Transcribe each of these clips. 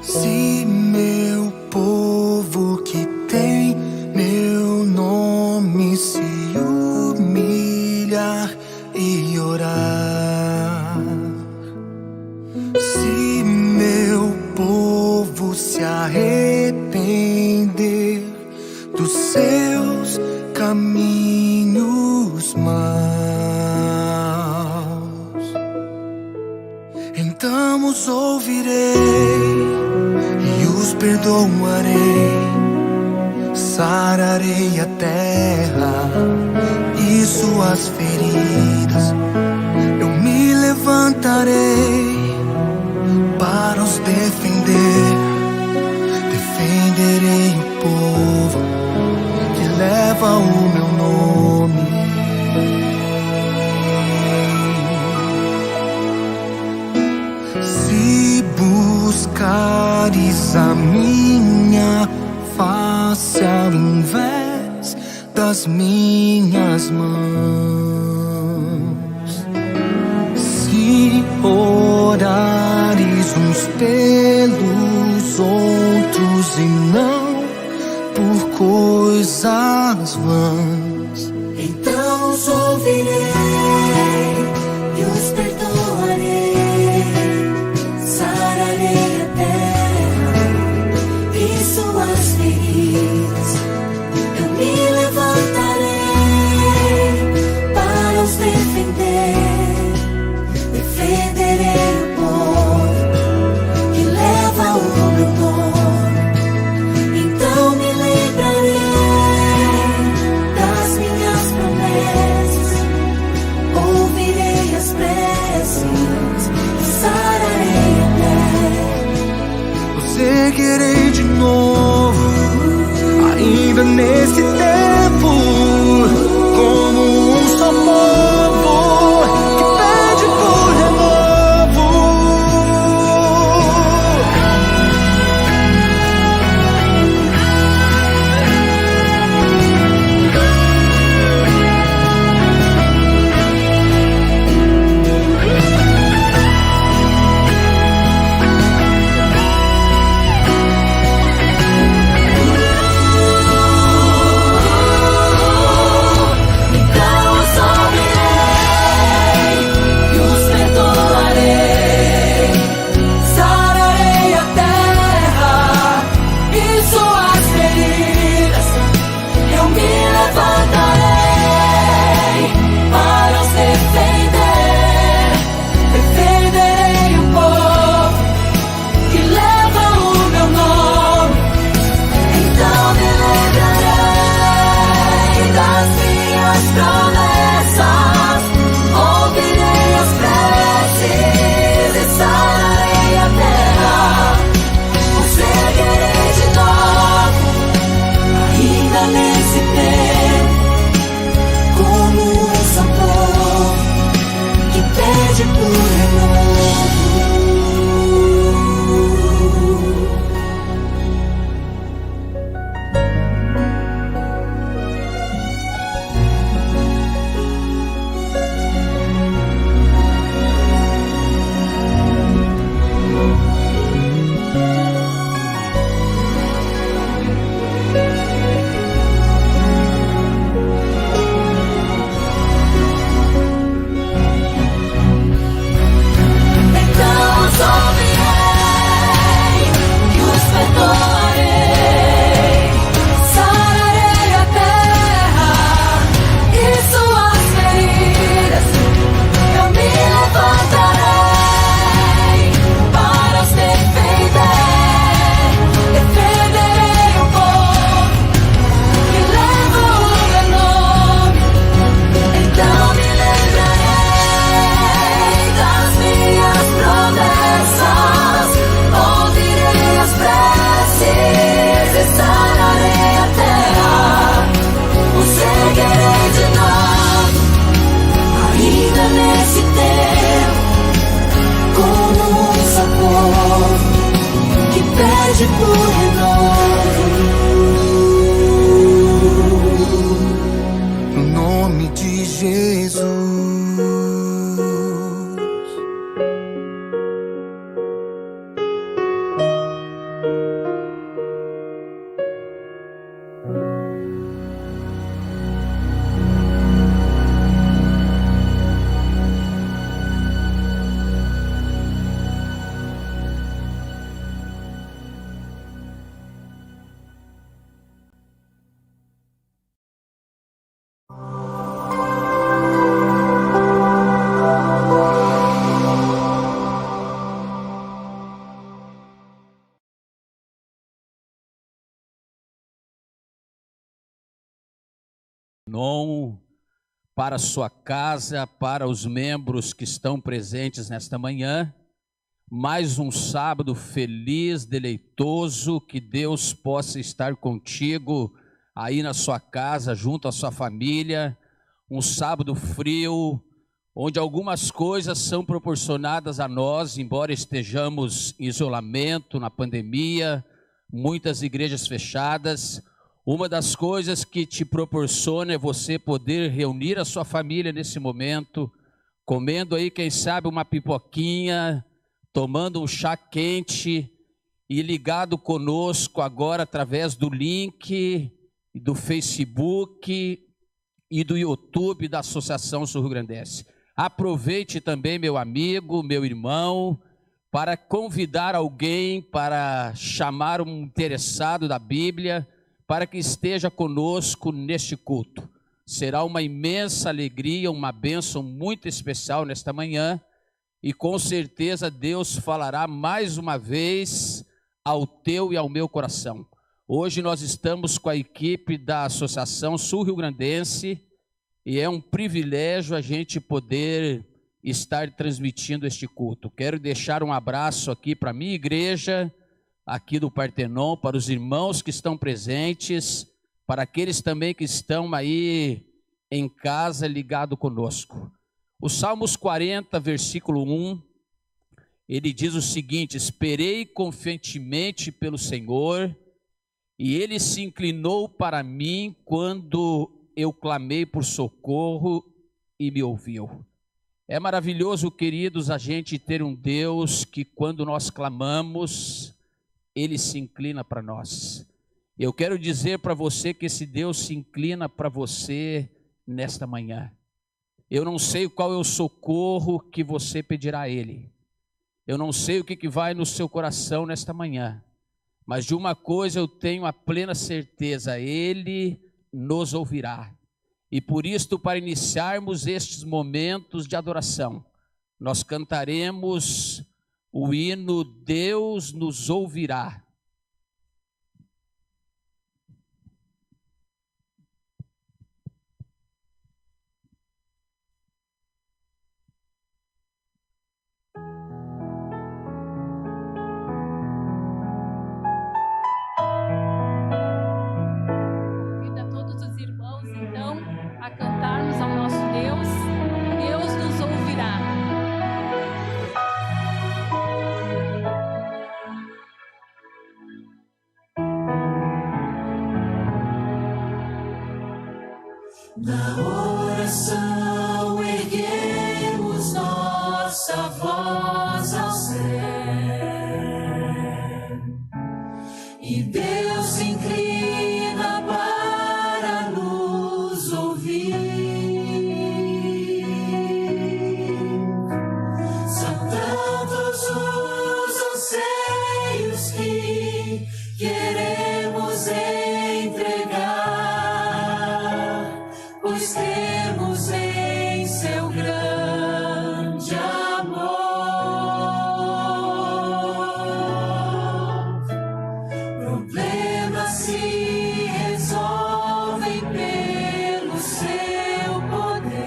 Se meu povo que tem meu nome se humilhar e orar, se meu povo se arrepender dos seus caminhos maus, então os ouvirei e os perdoarei, sararei a terra e suas feridas. Eu me levantarei para os defender, defenderei o povo que leva o meu nome. Se buscares a minha face ao invés das minhas mãos, se orares uns pelos outros e não por coisas vãs, então os ouvirei e os perdoarei, sararei a terra e suas feridas. Eu me levantarei para os defender, defenderei o povo que leva o meu nome. Então me lembrarei das minhas promessas, ouvirei as preces e sararei a terra. eu seguirei de novo, ainda nesse tempo, como um só povo que pede por renovo. Promessas, ouvirei as preces e sararei a terra. O seguirei de novo, ainda nesse tempo, como um só povo que pede por renovo. Nesse tempo, como um só povo que pede por renovo. No nome de Jesus. Non, para sua casa, para os membros que estão presentes nesta manhã. Mais um sábado feliz, deleitoso, que Deus possa estar contigo aí na sua casa, junto à sua família. Um sábado frio, onde algumas coisas são proporcionadas a nós, embora estejamos em isolamento, na pandemia, muitas igrejas fechadas. Uma das coisas que te proporciona é você poder reunir a sua família nesse momento, comendo aí, quem sabe, uma pipoquinha, tomando um chá quente e ligado conosco agora através do link do Facebook e do YouTube da Associação Sul-Rio-Grandense. Aproveite também, meu amigo, meu irmão, para convidar alguém, para chamar um interessado da Bíblia, para que esteja conosco neste culto. Será uma imensa alegria, uma bênção muito especial nesta manhã, e com certeza Deus falará mais uma vez ao teu e ao meu coração. Hoje nós estamos com a equipe da Associação Sul-Rio-Grandense, e é um privilégio a gente poder estar transmitindo este culto. Quero deixar um abraço aqui para a minha igreja, aqui do Partenon, para os irmãos que estão presentes, para aqueles também que estão aí em casa ligado conosco. O Salmos 40, versículo 1, ele diz o seguinte: esperei confiantemente pelo Senhor, e ele se inclinou para mim quando eu clamei por socorro e me ouviu. É maravilhoso, queridos, a gente ter um Deus que quando nós clamamos, Ele se inclina para nós. Eu quero dizer para você que esse Deus se inclina para você nesta manhã. Eu não sei qual é o socorro que você pedirá a Ele. Eu não sei o que vai no seu coração nesta manhã. Mas de uma coisa eu tenho a plena certeza: Ele nos ouvirá. E por isto, para iniciarmos estes momentos de adoração, nós cantaremos o hino Deus nos ouvirá. Convido a todos os irmãos, então, a cantarmos ao nosso Deus. Deus nos ouvirá. Na oração erguemos nossa voz ao céu, e Deus se inclina para nos ouvir. São tantos os anseios que queremos entregar, pois temos em seu grande amor. Problemas se resolvem pelo seu poder.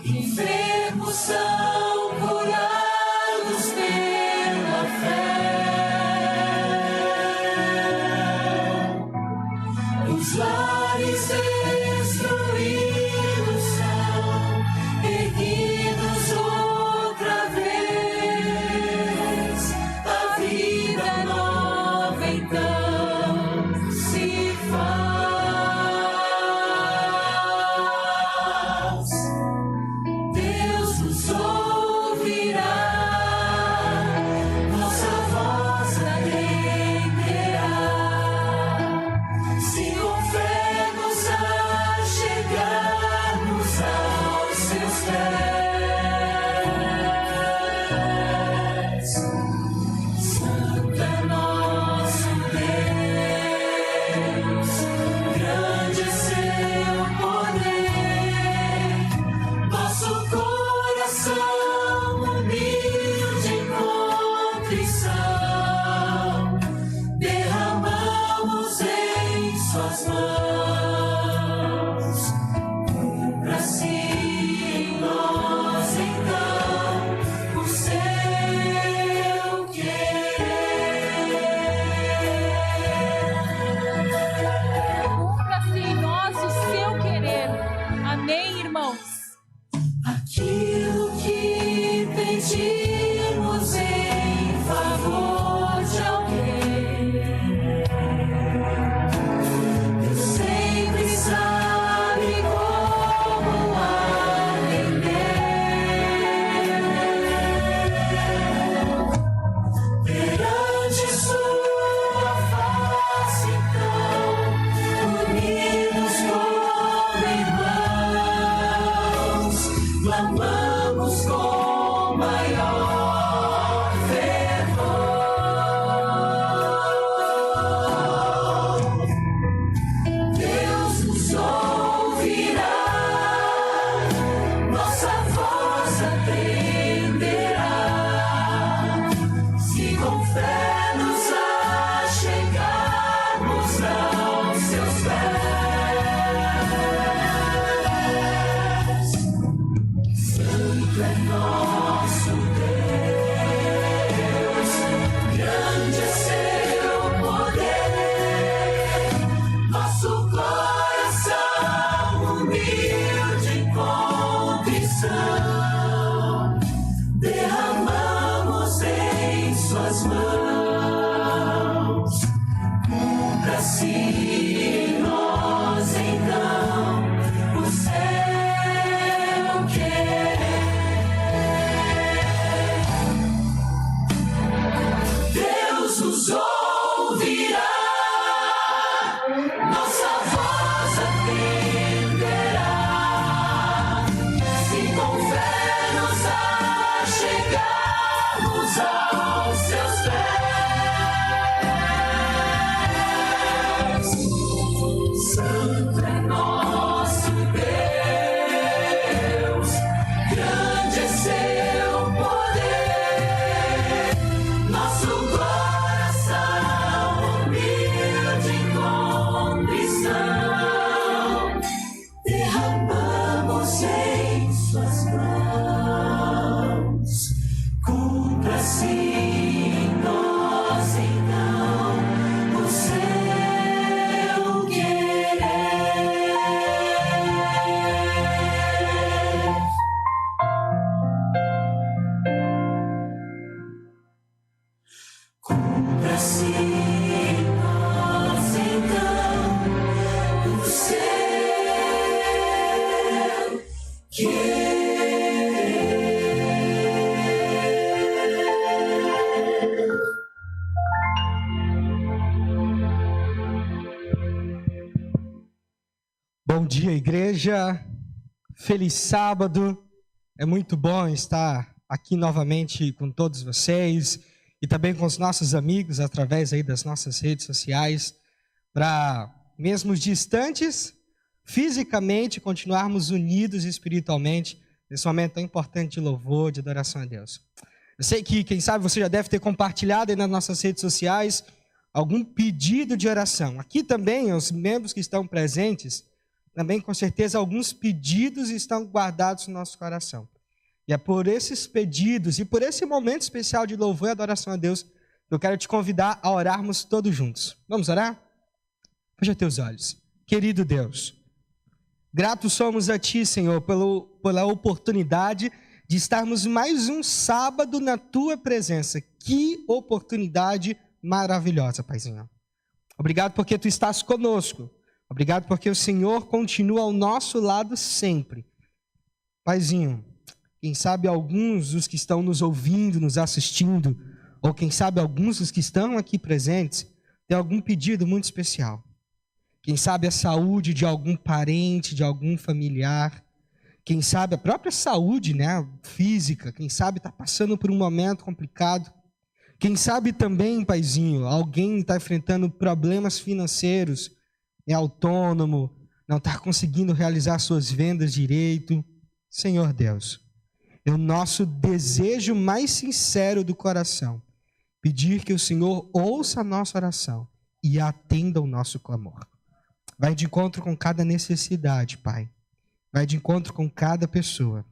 Enfermos são curados pela fé. Os lares destruídos são erguidos outra vez. A vida nova então se faz. Deus nos ouvirá, nossa voz atenderá. Se com fé nos achegarmos aos seus pés. Santo é nosso Deus, grande é seu poder. Nosso coração humilde em contrição derramamos em sua favor de alguém. Deus sempre sabe como atender. Perante sua face, então, unidos como irmãos, clamamos com maior fervor. Deus nos ouvirá, nossa voz atenderá, se com fé nos achegarmos aos seus pés. Santo é nosso Deus, grande é seu poder, nosso coração humilde em contrição, derramamos em suas mãos. Cumpra-se em nós então o seu querer. Deus nos ouvirá, nossa voz atenderá, se com fé nos achegarmos aos seus pés. Santo é nosso Deus, grande é seu poder, nosso coração humilde em contrição, derramamos em suas mãos. Cumpra-se em nós então o seu querer. Cumpra-se em nós então o seu querer. Bom dia, igreja. Feliz sábado. É muito bom estar aqui novamente com todos vocês e também com os nossos amigos através aí das nossas redes sociais, para mesmo distantes, fisicamente, continuarmos unidos espiritualmente nesse momento tão importante de louvor, de adoração a Deus. Eu sei que, quem sabe, você já deve ter compartilhado aí nas nossas redes sociais algum pedido de oração. Aqui também, os membros que estão presentes, também com certeza alguns pedidos estão guardados no nosso coração. E é por esses pedidos e por esse momento especial de louvor e adoração a Deus que eu quero te convidar a orarmos todos juntos. Vamos orar? Fecha teus olhos. Querido Deus, gratos somos a Ti, Senhor, pela oportunidade de estarmos mais um sábado na Tua presença. Que oportunidade maravilhosa, Paizinho. Obrigado porque Tu estás conosco. Obrigado porque o Senhor continua ao nosso lado sempre. Paizinho, quem sabe alguns dos que estão nos ouvindo, nos assistindo, ou quem sabe alguns dos que estão aqui presentes, têm algum pedido muito especial. Quem sabe a saúde de algum parente, de algum familiar. Quem sabe a própria saúde, né, física. Quem sabe está passando por um momento complicado. Quem sabe também, Paizinho, alguém está enfrentando problemas financeiros, é autônomo, não está conseguindo realizar suas vendas direito. Senhor Deus, é o nosso desejo mais sincero do coração, pedir que o Senhor ouça a nossa oração e atenda o nosso clamor. Vai de encontro com cada necessidade, Pai. Vai de encontro com cada pessoa.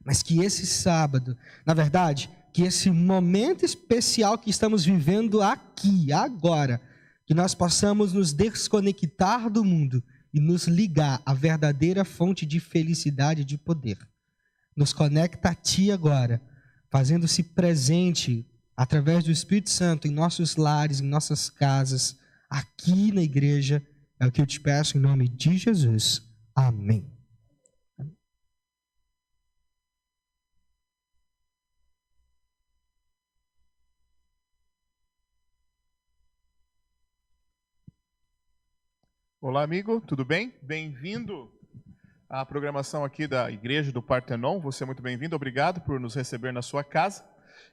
Mas que esse sábado, na verdade, que esse momento especial que estamos vivendo aqui, agora, que nós possamos nos desconectar do mundo e nos ligar à verdadeira fonte de felicidade e de poder. Nos conecta a Ti agora, fazendo-se presente através do Espírito Santo, em nossos lares, em nossas casas, aqui na igreja. É o que eu te peço em nome de Jesus. Amém. Olá, amigo, tudo bem? Bem-vindo à programação aqui da Igreja do Partenon. Você é muito bem-vindo, obrigado por nos receber na sua casa.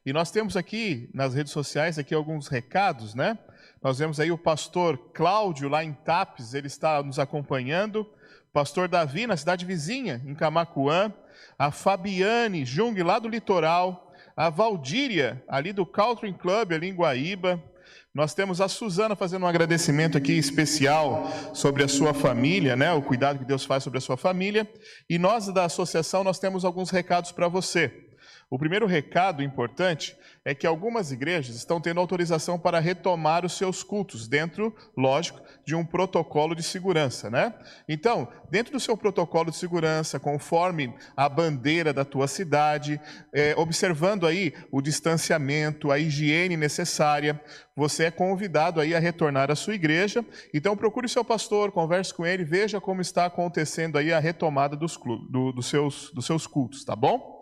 E nós temos aqui nas redes sociais aqui alguns recados, né? Nós vemos aí o pastor Cláudio lá em Tapes, ele está nos acompanhando. O pastor Davi na cidade vizinha, em Camaquã. A Fabiane Jung lá do litoral. A Valdíria ali do Country Club ali em Guaíba. Nós temos a Suzana fazendo um agradecimento aqui especial sobre a sua família, né? O cuidado que Deus faz sobre a sua família. E nós da associação, nós temos alguns recados para você. O primeiro recado importante é que algumas igrejas estão tendo autorização para retomar os seus cultos, dentro, lógico, de um protocolo de segurança, né? Então, dentro do seu protocolo de segurança, conforme a bandeira da tua cidade, observando aí o distanciamento, a higiene necessária, você é convidado aí a retornar à sua igreja. Então, procure o seu pastor, converse com ele, veja como está acontecendo aí a retomada dos seus cultos, tá bom?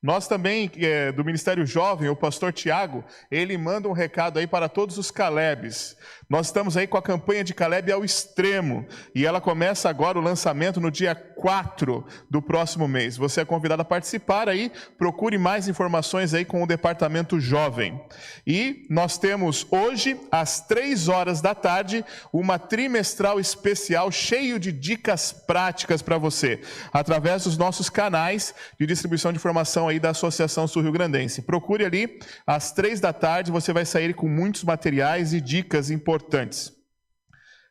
Nós também, do Ministério Jovem, o pastor Tiago, ele manda um recado aí para todos os Calebes. Nós estamos aí com a campanha de Caleb ao extremo, e ela começa agora o lançamento no dia 4 do próximo mês. Você é convidado a participar aí, procure mais informações aí com o Departamento Jovem. E nós temos hoje, às 3 da tarde, uma trimestral especial cheio de dicas práticas para você, através dos nossos canais de distribuição de informação aí da Associação Sul-Rio-Grandense. Procure ali, às 3 da tarde, você vai sair com muitos materiais e dicas importantes.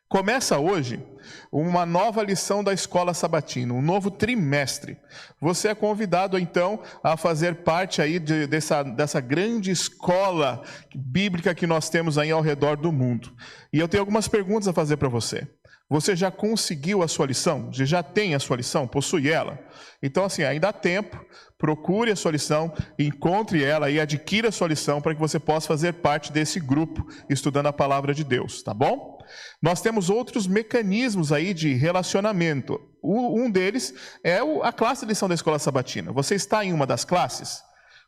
Começa hoje uma nova lição da Escola Sabatina, um novo trimestre. Você é convidado, então, a fazer parte aí dessa grande escola bíblica que nós temos aí ao redor do mundo. E eu tenho algumas perguntas a fazer para você. Você já conseguiu a sua lição? Você já tem a sua lição? Possui ela? Então, assim, ainda há tempo. Procure a sua lição, encontre ela e adquira a sua lição para que você possa fazer parte desse grupo estudando a palavra de Deus, tá bom? Nós temos outros mecanismos aí de relacionamento. Um deles é a classe de lição da Escola Sabatina. Você está em uma das classes?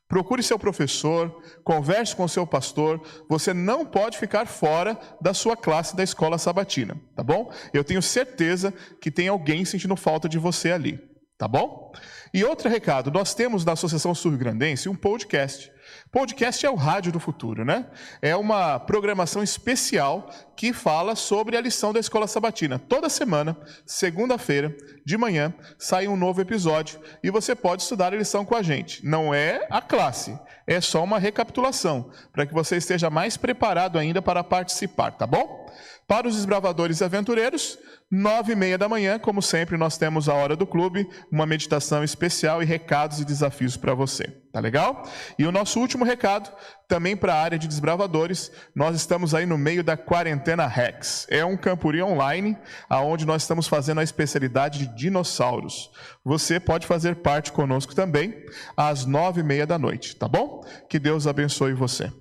Procure seu professor, converse com seu pastor. Você não pode ficar fora da sua classe da Escola Sabatina, tá bom? Eu tenho certeza que tem alguém sentindo falta de você ali, tá bom? E outro recado, nós temos na Associação Sul-Rio-Grandense um podcast. Podcast é o rádio do futuro, né? É uma programação especial que fala sobre a lição da Escola Sabatina. Toda semana, segunda-feira, de manhã, sai um novo episódio e você pode estudar a lição com a gente. Não é a classe, é só uma recapitulação, para que você esteja mais preparado ainda para participar, tá bom? Para os desbravadores e aventureiros, 9h30 da manhã, como sempre, nós temos a Hora do Clube, uma meditação especial e recados e desafios para você. Tá legal? E o nosso último recado, também para a área de desbravadores, nós estamos aí no meio da Quarentena Rex. É um campuri online, onde nós estamos fazendo a especialidade de dinossauros. Você pode fazer parte conosco também, às 9h30 da noite, tá bom? Que Deus abençoe você.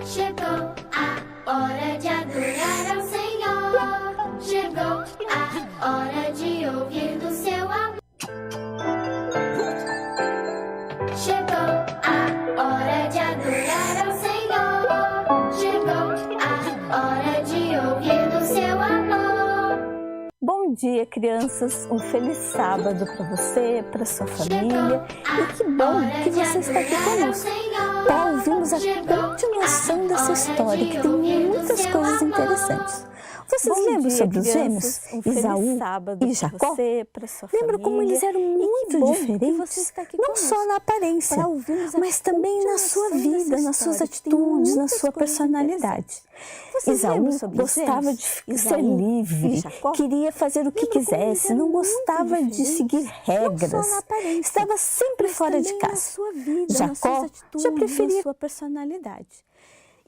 Chegou a hora de adorar ao Senhor. Chegou a hora de ouvir do seu amor. Chegou a hora de adorar ao Senhor. Chegou a hora de ouvir do seu amor. Bom dia, crianças. Um feliz sábado para você, para sua família. E que bom que você está aqui conosco para ouvirmos a continuação dessa história, que tem muitas coisas interessantes. Vocês lembram sobre os gêmeos, Esaú e Jacó? Lembram como eles eram muito diferentes, não só na aparência, mas também na sua vida, nas suas atitudes, na sua personalidade. Esaú gostava de ser livre, queria fazer o que quisesse, não gostava de seguir regras, estava sempre fora de casa. Jacó já preferia sua personalidade.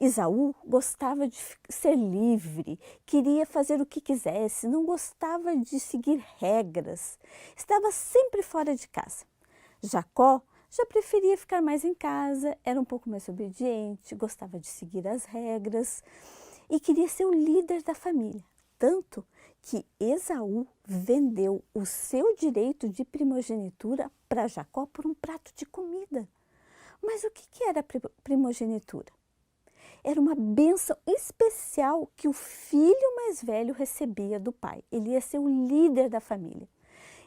Esaú gostava de ser livre, queria fazer o que quisesse, não gostava de seguir regras, estava sempre fora de casa. Jacó já preferia ficar mais em casa, era um pouco mais obediente, gostava de seguir as regras e queria ser o líder da família. Tanto que Esaú vendeu o seu direito de primogenitura para Jacó por um prato de comida. Mas o que era primogenitura? Era uma bênção especial que o filho mais velho recebia do pai. Ele ia ser o líder da família.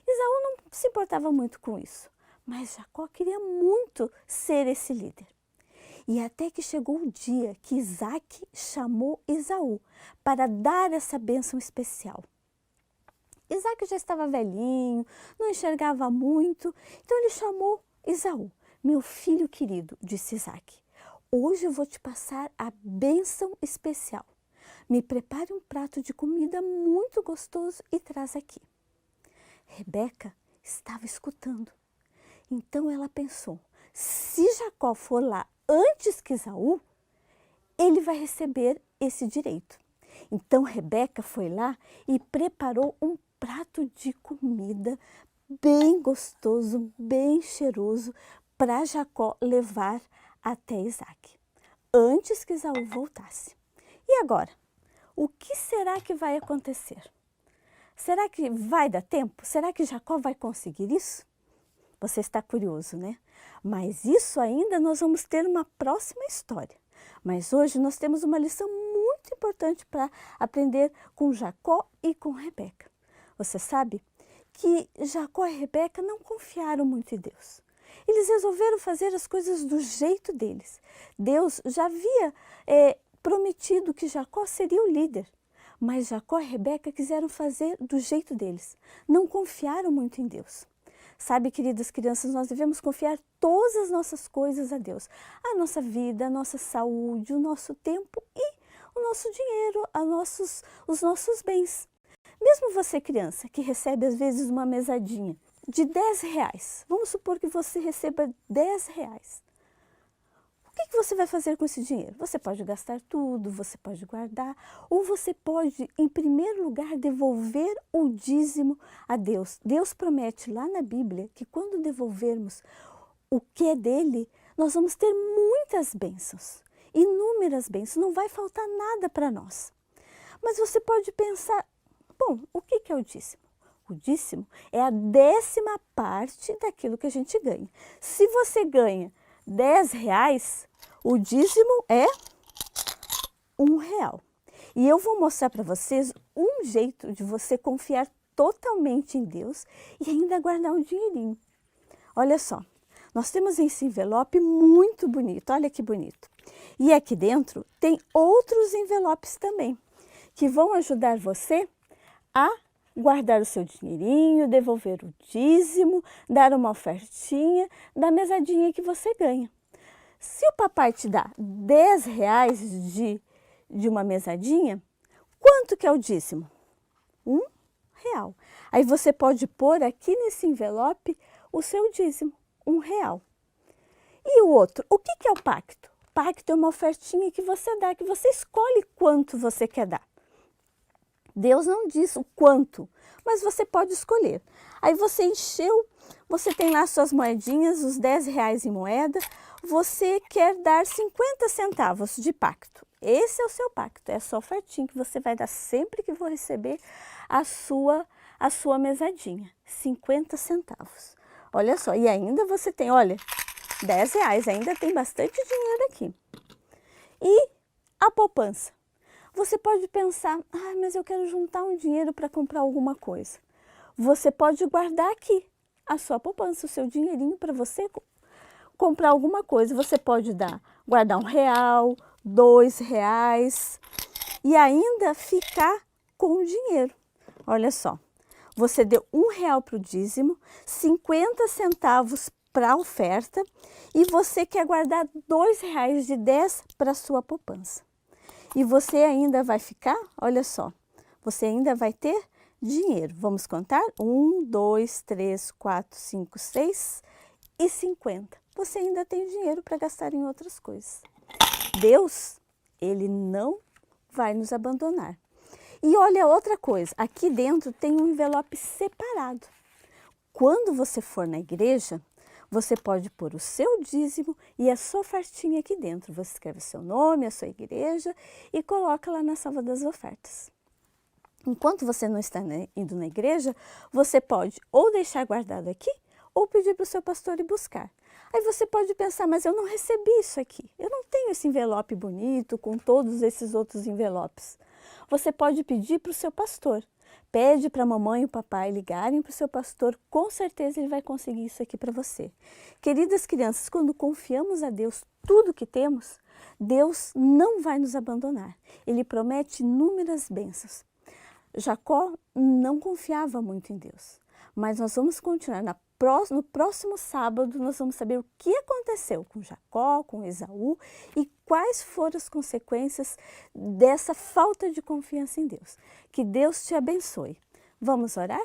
Esaú não se importava muito com isso, mas Jacó queria muito ser esse líder. E até que chegou o dia que Isaac chamou Esaú para dar essa bênção especial. Isaac já estava velhinho, não enxergava muito, então ele chamou Esaú. Meu filho querido, disse Isaac, hoje eu vou te passar a bênção especial. Me prepare um prato de comida muito gostoso e traz aqui. Rebeca estava escutando. Então ela pensou, se Jacó for lá antes que Esaú, ele vai receber esse direito. Então Rebeca foi lá e preparou um prato de comida bem gostoso, bem cheiroso, para Jacó levar até Isaac, antes que Esaú voltasse. E agora, o que será que vai acontecer? Será que vai dar tempo? Será que Jacó vai conseguir isso? Você está curioso, né? Mas isso ainda nós vamos ter uma próxima história. Mas hoje nós temos uma lição muito importante para aprender com Jacó e com Rebeca. Você sabe que Jacó e Rebeca não confiaram muito em Deus. Eles resolveram fazer as coisas do jeito deles. Deus já havia prometido que Jacó seria o líder. Mas Jacó e Rebeca quiseram fazer do jeito deles. Não confiaram muito em Deus. Sabe, queridas crianças, nós devemos confiar todas as nossas coisas a Deus. A nossa vida, a nossa saúde, o nosso tempo e o nosso dinheiro, os nossos bens. Mesmo você, criança, que recebe às vezes uma mesadinha de R$10. Vamos supor que você receba R$10. O que você vai fazer com esse dinheiro? Você pode gastar tudo, você pode guardar, ou você pode, em primeiro lugar, devolver o dízimo a Deus. Deus promete lá na Bíblia que quando devolvermos o que é dele, nós vamos ter muitas bênçãos, inúmeras bênçãos, não vai faltar nada para nós. Mas você pode pensar, bom, o que é o dízimo? O dízimo é a 10ª parte daquilo que a gente ganha. Se você ganha R$10, o dízimo é R$1. E eu vou mostrar para vocês um jeito de você confiar totalmente em Deus e ainda guardar um dinheirinho. Olha só, nós temos esse envelope muito bonito, olha que bonito. E aqui dentro tem outros envelopes também, que vão ajudar você a guardar o seu dinheirinho, devolver o dízimo, dar uma ofertinha da mesadinha que você ganha. Se o papai te dá R$10 de uma mesadinha, quanto que é o dízimo? R$1. Aí você pode pôr aqui nesse envelope o seu dízimo, R$1. E o outro, o que é o pacto? O pacto é uma ofertinha que você dá, que você escolhe quanto você quer dar. Deus não diz o quanto, mas você pode escolher. Aí você encheu, você tem lá suas moedinhas, os R$10 em moeda, você quer dar 50 centavos de pacto. Esse é o seu pacto, é a sua ofertinha que você vai dar sempre que for receber a sua mesadinha, 50 centavos. Olha só, e ainda você tem, olha, R$10, ainda tem bastante dinheiro aqui. E a poupança? Você pode pensar, mas eu quero juntar um dinheiro para comprar alguma coisa. Você pode guardar aqui a sua poupança, o seu dinheirinho para você comprar alguma coisa. Você pode guardar R$1, R$2 e ainda ficar com o dinheiro. Olha só, você deu R$1 para o dízimo, 50 centavos para a oferta e você quer guardar R$2 de 10 para a sua poupança. E você ainda vai ficar, olha só, você ainda vai ter dinheiro. Vamos contar? 1, 2, 3, 4, 5, 6 e 50. Você ainda tem dinheiro para gastar em outras coisas. Deus, Ele não vai nos abandonar. E olha outra coisa, aqui dentro tem um envelope separado. Quando você for na igreja, Você pode pôr o seu dízimo e a sua ofertinha aqui dentro. Você escreve o seu nome, a sua igreja e coloca lá na salva das ofertas. Enquanto você não está indo na igreja, você pode ou deixar guardado aqui ou pedir para o seu pastor ir buscar. Aí você pode pensar, mas eu não recebi isso aqui. Eu não tenho esse envelope bonito com todos esses outros envelopes. Você pode pedir para o seu pastor. Pede para a mamãe e o papai ligarem para o seu pastor, com certeza ele vai conseguir isso aqui para você. Queridas crianças, quando confiamos a Deus tudo que temos, Deus não vai nos abandonar. Ele promete inúmeras bênçãos. Jacó não confiava muito em Deus, mas nós vamos continuar. No próximo sábado, nós vamos saber o que aconteceu com Jacó, com Esaú e quais foram as consequências dessa falta de confiança em Deus. Que Deus te abençoe. Vamos orar?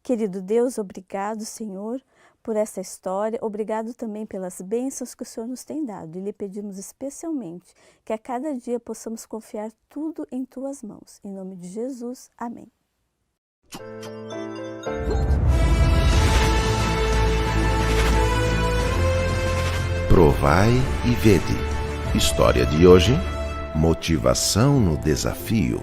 Querido Deus, obrigado, Senhor, por essa história. Obrigado também pelas bênçãos que o Senhor nos tem dado. E lhe pedimos especialmente que a cada dia possamos confiar tudo em Tuas mãos. Em nome de Jesus, amém. Provai e vede. História de hoje: motivação no desafio.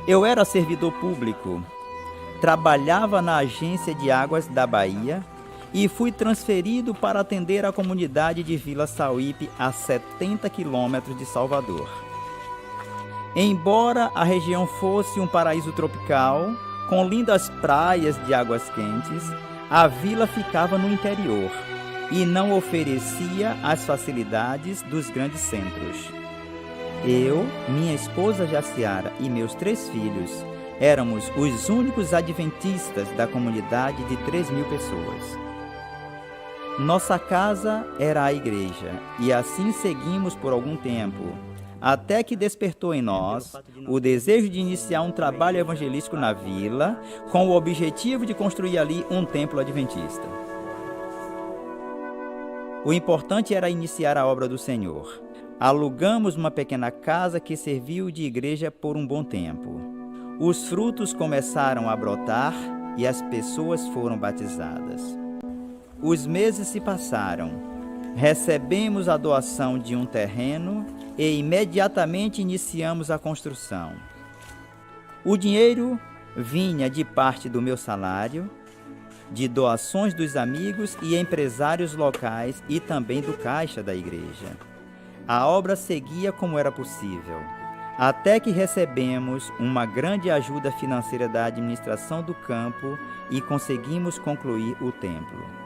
Eu era servidor público, trabalhava na Agência de Águas da Bahia e fui transferido para atender a comunidade de Vila Sauípe, a 70 quilômetros de Salvador. Embora a região fosse um paraíso tropical, com lindas praias de águas quentes, a vila ficava no interior e não oferecia as facilidades dos grandes centros. Eu, minha esposa Jaciara e meus 3 filhos éramos os únicos adventistas da comunidade de 3.000 pessoas. Nossa casa era a igreja e assim seguimos por algum tempo, até que despertou em nós o desejo de iniciar um trabalho evangelístico na vila, com o objetivo de construir ali um templo adventista. O importante era iniciar a obra do Senhor. Alugamos uma pequena casa que serviu de igreja por um bom tempo. Os frutos começaram a brotar e as pessoas foram batizadas. Os meses se passaram. Recebemos a doação de um terreno e imediatamente iniciamos a construção. O dinheiro vinha de parte do meu salário, de doações dos amigos e empresários locais e também do caixa da igreja. A obra seguia como era possível, até que recebemos uma grande ajuda financeira da administração do campo e conseguimos concluir o templo.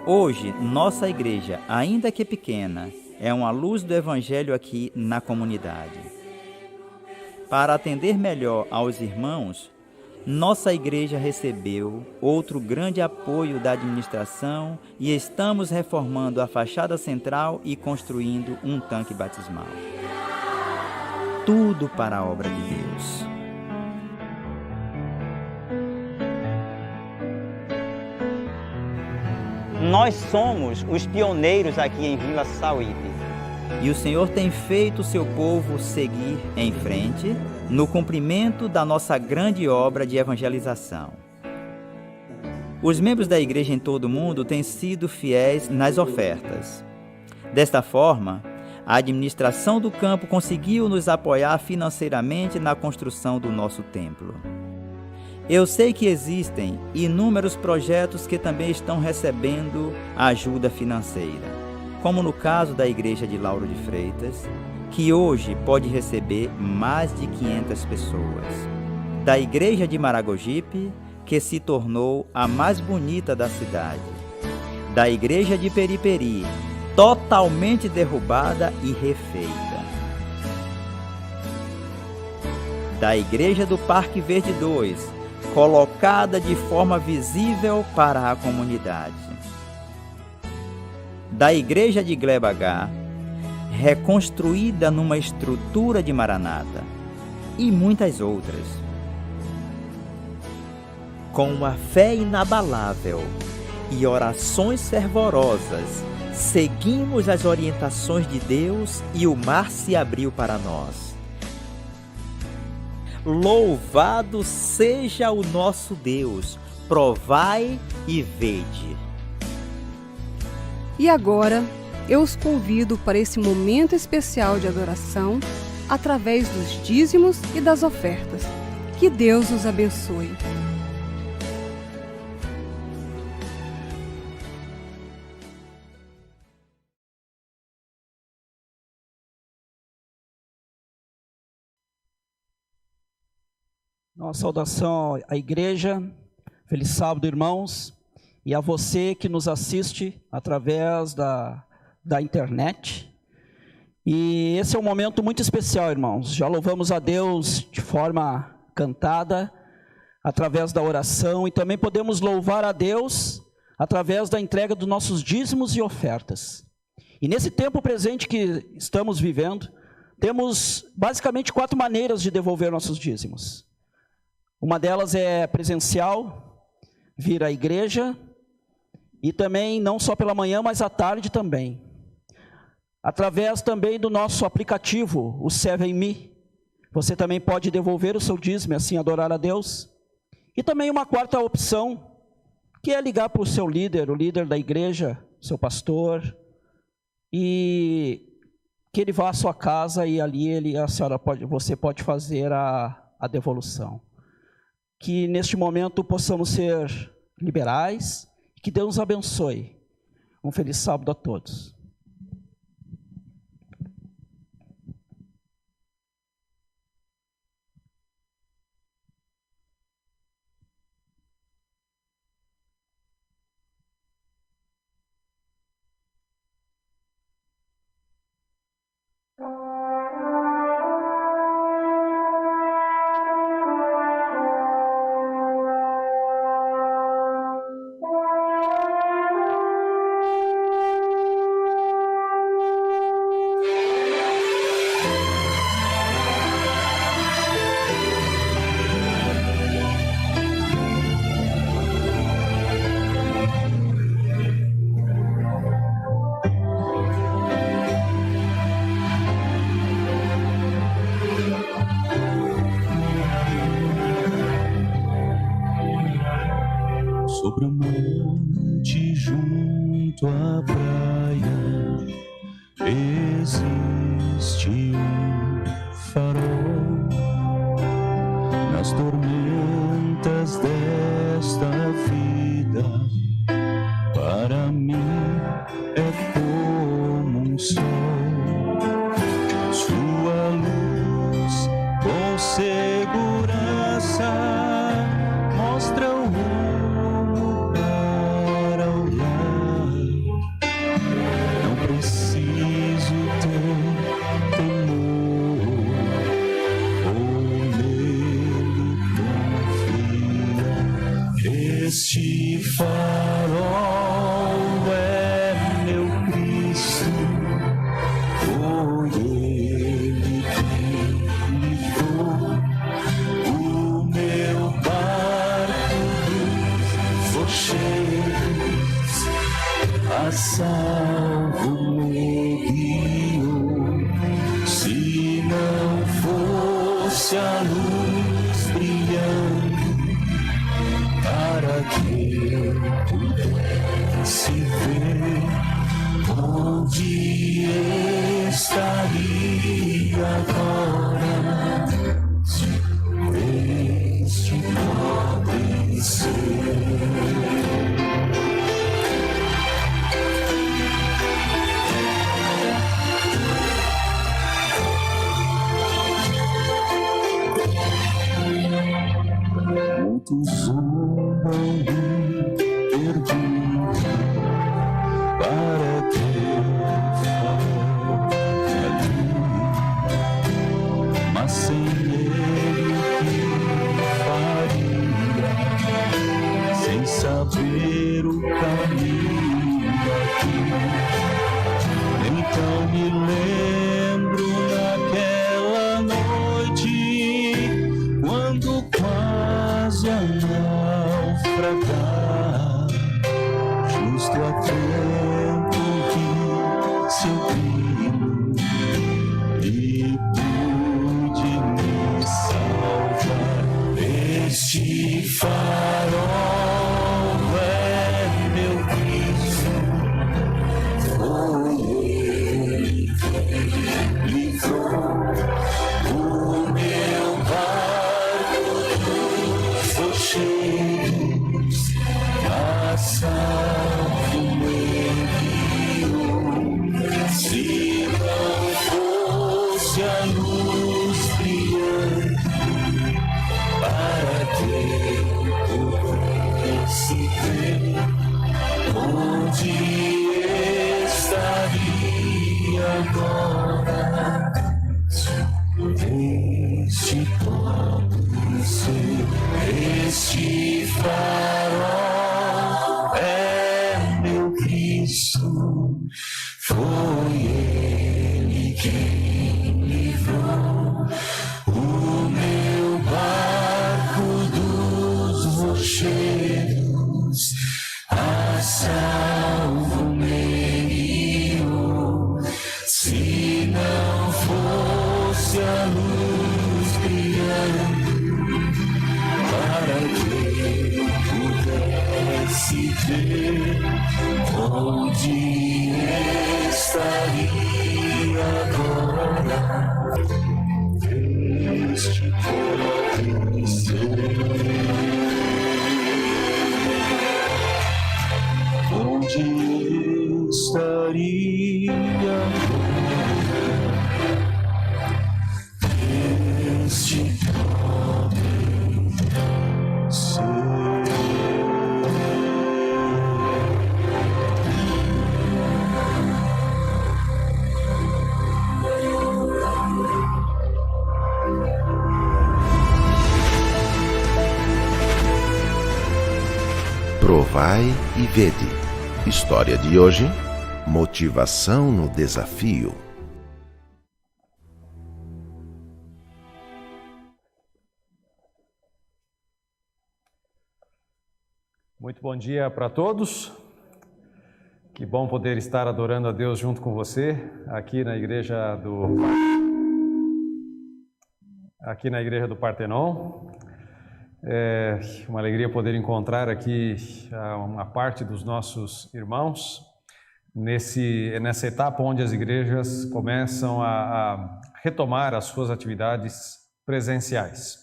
Hoje, nossa igreja, ainda que pequena, é uma luz do Evangelho aqui na comunidade. Para atender melhor aos irmãos, nossa igreja recebeu outro grande apoio da administração e estamos reformando a fachada central e construindo um tanque batismal. Tudo para a obra de Deus. Nós somos os pioneiros aqui em Vila Sauípe. E o Senhor tem feito o seu povo seguir em frente no cumprimento da nossa grande obra de evangelização. Os membros da igreja em todo o mundo têm sido fiéis nas ofertas. Desta forma, a administração do campo conseguiu nos apoiar financeiramente na construção do nosso templo. Eu sei que existem inúmeros projetos que também estão recebendo ajuda financeira, como no caso da igreja de Lauro de Freitas, que hoje pode receber mais de 500 pessoas. Da igreja de Maragogipe, que se tornou a mais bonita da cidade. Da igreja de Periperi, totalmente derrubada e refeita. Da igreja do Parque Verde 2, colocada de forma visível para a comunidade. Da igreja de Gleba H, reconstruída numa estrutura de Maranata, e muitas outras. Com uma fé inabalável e orações fervorosas, Seguimos as orientações de Deus e o mar se abriu para nós. Louvado seja o nosso Deus, provai e vede. E agora, eu os convido para esse momento especial de adoração, através dos dízimos e das ofertas. Que Deus os abençoe. Nossa saudação à igreja, feliz sábado, irmãos, e a você que nos assiste através da internet. E esse é um momento muito especial, irmãos. Já louvamos a Deus de forma cantada, através da oração, e também podemos louvar a Deus através da entrega dos nossos dízimos e ofertas. E nesse tempo presente que estamos vivendo, temos basicamente 4 maneiras de devolver nossos dízimos. Uma delas é presencial, vir à igreja, e também não só pela manhã, mas à tarde também. Através também do nosso aplicativo, o 7Me, você também pode devolver o seu dízimo e assim adorar a Deus. E também uma quarta opção, que é ligar para o seu líder, o líder da igreja, seu pastor, e que ele vá à sua casa e ali você pode fazer a devolução. Que neste momento possamos ser liberais, que Deus nos abençoe. Um feliz sábado a todos. Sobre o monte junto à praia existe um farol. Nas tormentas desta vida, para mim é como um sol. Sua luz com segurança mostra o rumo para o lar. Não preciso ter temor ou nele confiar. Este farol é meu Cristo, foi Ele quem me livrou. O meu barco dos rochedos a salvo me guiou. Se não fosse a luz brilhando para que eu pudesse ver onde estaria agora, este pode ser. Muitos zombam perdido para que ali, mas sem ele faria, sem saber o caminho aqui. Então me lembro naquela noite, quando quase a naufragar, justo a tempo que agora, este pobre ser, este farol é meu Cristo, foi Ele quem livrou o meu barco dos rochedos, a salvo me guiou. Se não fosse a luz brilhando, para que eu pudesse ver onde estaria agora este pobre ser. Onde estaria este pobre ser? Provai e vede. História de hoje: motivação no desafio. Muito bom dia para todos. Que bom poder estar adorando a Deus junto com você aqui na igreja do Partenon. É uma alegria poder encontrar aqui uma parte dos nossos irmãos nessa etapa onde as igrejas começam a retomar as suas atividades presenciais.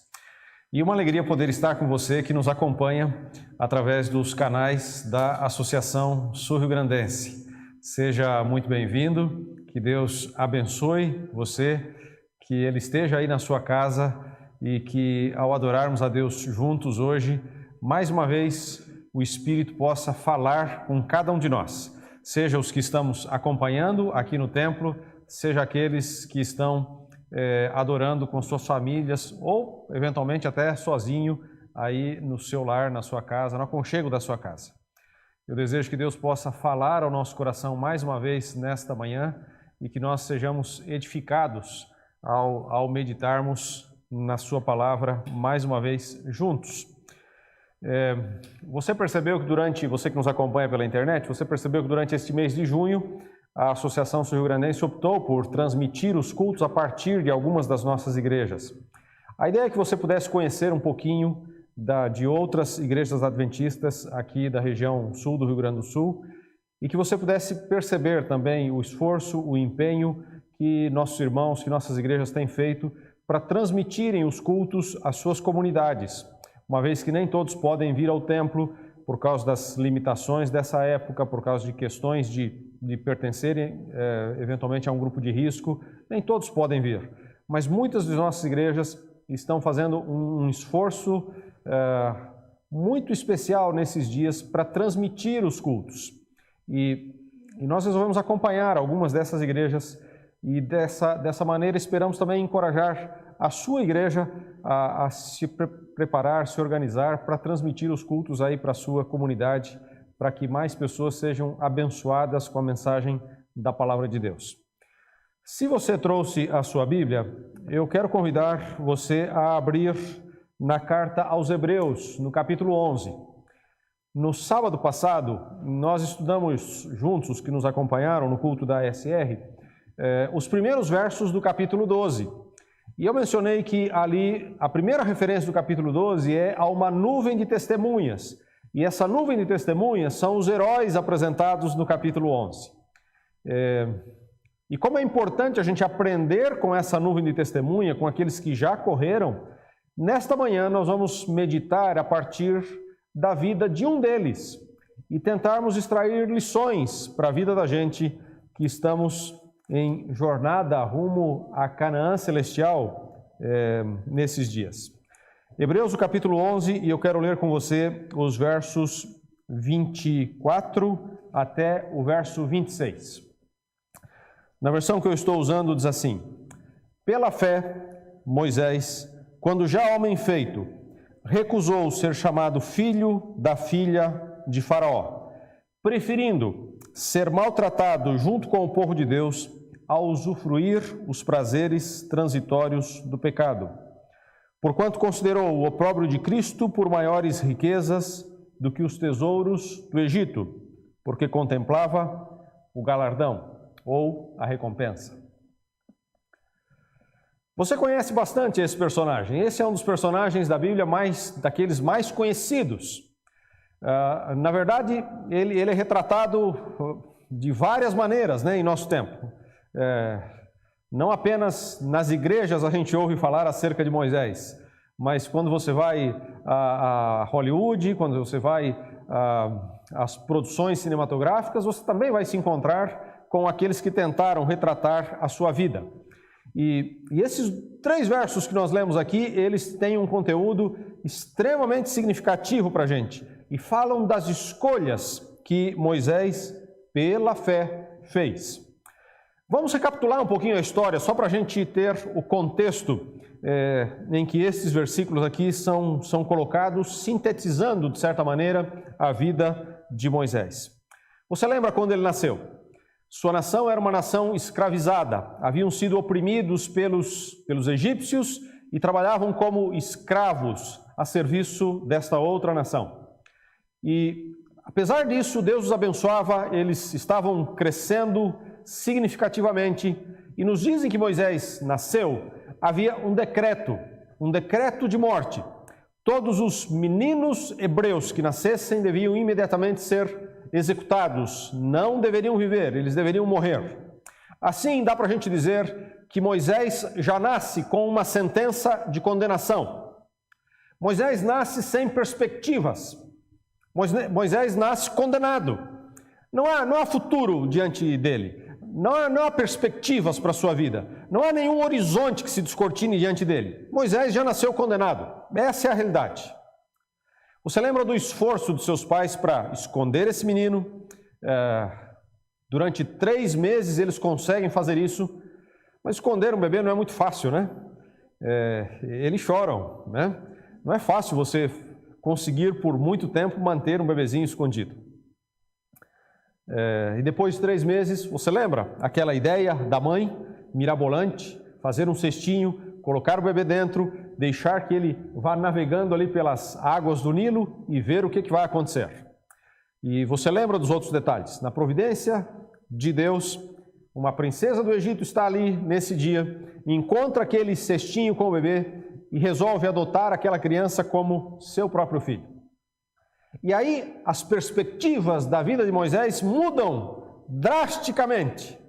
E uma alegria poder estar com você que nos acompanha através dos canais da Associação Sul-Rio-Grandense. Seja muito bem-vindo, que Deus abençoe você, que Ele esteja aí na sua casa e que ao adorarmos a Deus juntos hoje, mais uma vez o Espírito possa falar com cada um de nós, seja os que estamos acompanhando aqui no templo, seja aqueles que estão adorando com suas famílias ou eventualmente até sozinho aí no seu lar, na sua casa, no aconchego da sua casa. Eu desejo que Deus possa falar ao nosso coração mais uma vez nesta manhã e que nós sejamos edificados ao meditarmos na sua palavra mais uma vez juntos. Você percebeu que você que nos acompanha pela internet, você percebeu que durante este mês de junho a Associação Sul-Rio-Grandense optou por transmitir os cultos a partir de algumas das nossas igrejas. A ideia é que você pudesse conhecer um pouquinho de outras igrejas adventistas aqui da região sul do Rio Grande do Sul e que você pudesse perceber também o esforço, o empenho que nossos irmãos, que nossas igrejas têm feito para transmitirem os cultos às suas comunidades, uma vez que nem todos podem vir ao templo por causa das limitações dessa época, por causa de questões de pertencerem eventualmente a um grupo de risco, nem todos podem vir. Mas muitas de nossas igrejas estão fazendo um esforço muito especial nesses dias para transmitir os cultos. E nós resolvemos acompanhar algumas dessas igrejas e dessa maneira esperamos também encorajar a sua igreja a se preparar, se organizar para transmitir os cultos aí para a sua comunidade, para que mais pessoas sejam abençoadas com a mensagem da Palavra de Deus. Se você trouxe a sua Bíblia, eu quero convidar você a abrir na carta aos Hebreus, no capítulo 11. No sábado passado, nós estudamos juntos, os que nos acompanharam no culto da SR, os primeiros versos do capítulo 12. E eu mencionei que ali, a primeira referência do capítulo 12 é a uma nuvem de testemunhas. E essa nuvem de testemunhas são os heróis apresentados no capítulo 11. E como é importante a gente aprender com essa nuvem de testemunha, com aqueles que já correram, nesta manhã nós vamos meditar a partir da vida de um deles e tentarmos extrair lições para a vida da gente que estamos em jornada rumo a Canaã Celestial nesses dias. Hebreus, o capítulo 11, e eu quero ler com você os versos 24 até o verso 26. Na versão que eu estou usando diz assim: pela fé, Moisés, quando já homem feito, recusou ser chamado filho da filha de Faraó, preferindo ser maltratado junto com o povo de Deus a usufruir os prazeres transitórios do pecado, porquanto considerou o opróbrio de Cristo por maiores riquezas do que os tesouros do Egito, porque contemplava o galardão ou a recompensa. Você conhece bastante esse personagem. Esse é um dos personagens da Bíblia daqueles mais conhecidos. Na verdade, ele é retratado de várias maneiras, né, em nosso tempo. Não apenas nas igrejas a gente ouve falar acerca de Moisés, mas quando você vai a Hollywood, quando você vai às produções cinematográficas, você também vai se encontrar com aqueles que tentaram retratar a sua vida. E esses 3 versos que nós lemos aqui, eles têm um conteúdo extremamente significativo para a gente e falam das escolhas que Moisés, pela fé, fez. Vamos recapitular um pouquinho a história, só para a gente ter o contexto em que esses versículos aqui são colocados, sintetizando, de certa maneira, a vida de Moisés. Você lembra quando ele nasceu? Sua nação era uma nação escravizada, haviam sido oprimidos pelos egípcios e trabalhavam como escravos a serviço desta outra nação. E, apesar disso, Deus os abençoava, eles estavam crescendo significativamente, e nos dizem que Moisés nasceu, havia um decreto de morte. Todos os meninos hebreus que nascessem deviam imediatamente ser executados, não deveriam viver, eles deveriam morrer. Assim, dá para a gente dizer que Moisés já nasce com uma sentença de condenação. Moisés nasce sem perspectivas. Moisés nasce condenado. Não há futuro diante dele. Não há perspectivas para a sua vida. Não há nenhum horizonte que se descortine diante dele. Moisés já nasceu condenado. Essa é a realidade. Você lembra do esforço dos seus pais para esconder esse menino? Durante 3 meses eles conseguem fazer isso, mas esconder um bebê não é muito fácil, né? Eles choram, né? Não é fácil você conseguir por muito tempo manter um bebezinho escondido. E depois de 3 meses, você lembra aquela ideia da mãe, mirabolante, fazer um cestinho, colocar o bebê dentro, deixar que ele vá navegando ali pelas águas do Nilo e ver o que vai acontecer. E você lembra dos outros detalhes? Na providência de Deus, uma princesa do Egito está ali nesse dia, encontra aquele cestinho com o bebê e resolve adotar aquela criança como seu próprio filho. E aí as perspectivas da vida de Moisés mudam drasticamente.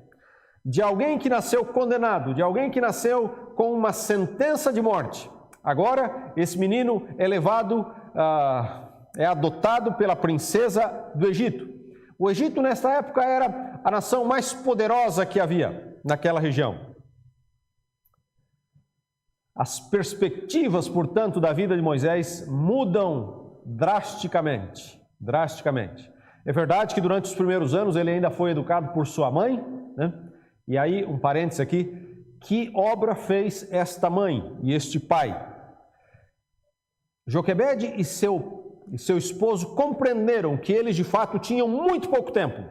De alguém que nasceu condenado, de alguém que nasceu com uma sentença de morte. Agora, esse menino é adotado pela princesa do Egito. O Egito, nessa época, era a nação mais poderosa que havia naquela região. As perspectivas, portanto, da vida de Moisés mudam drasticamente. É verdade que durante os primeiros anos ele ainda foi educado por sua mãe, né? E aí, um parênteses aqui, que obra fez esta mãe e este pai? Joquebede e seu esposo compreenderam que eles de fato tinham muito pouco tempo.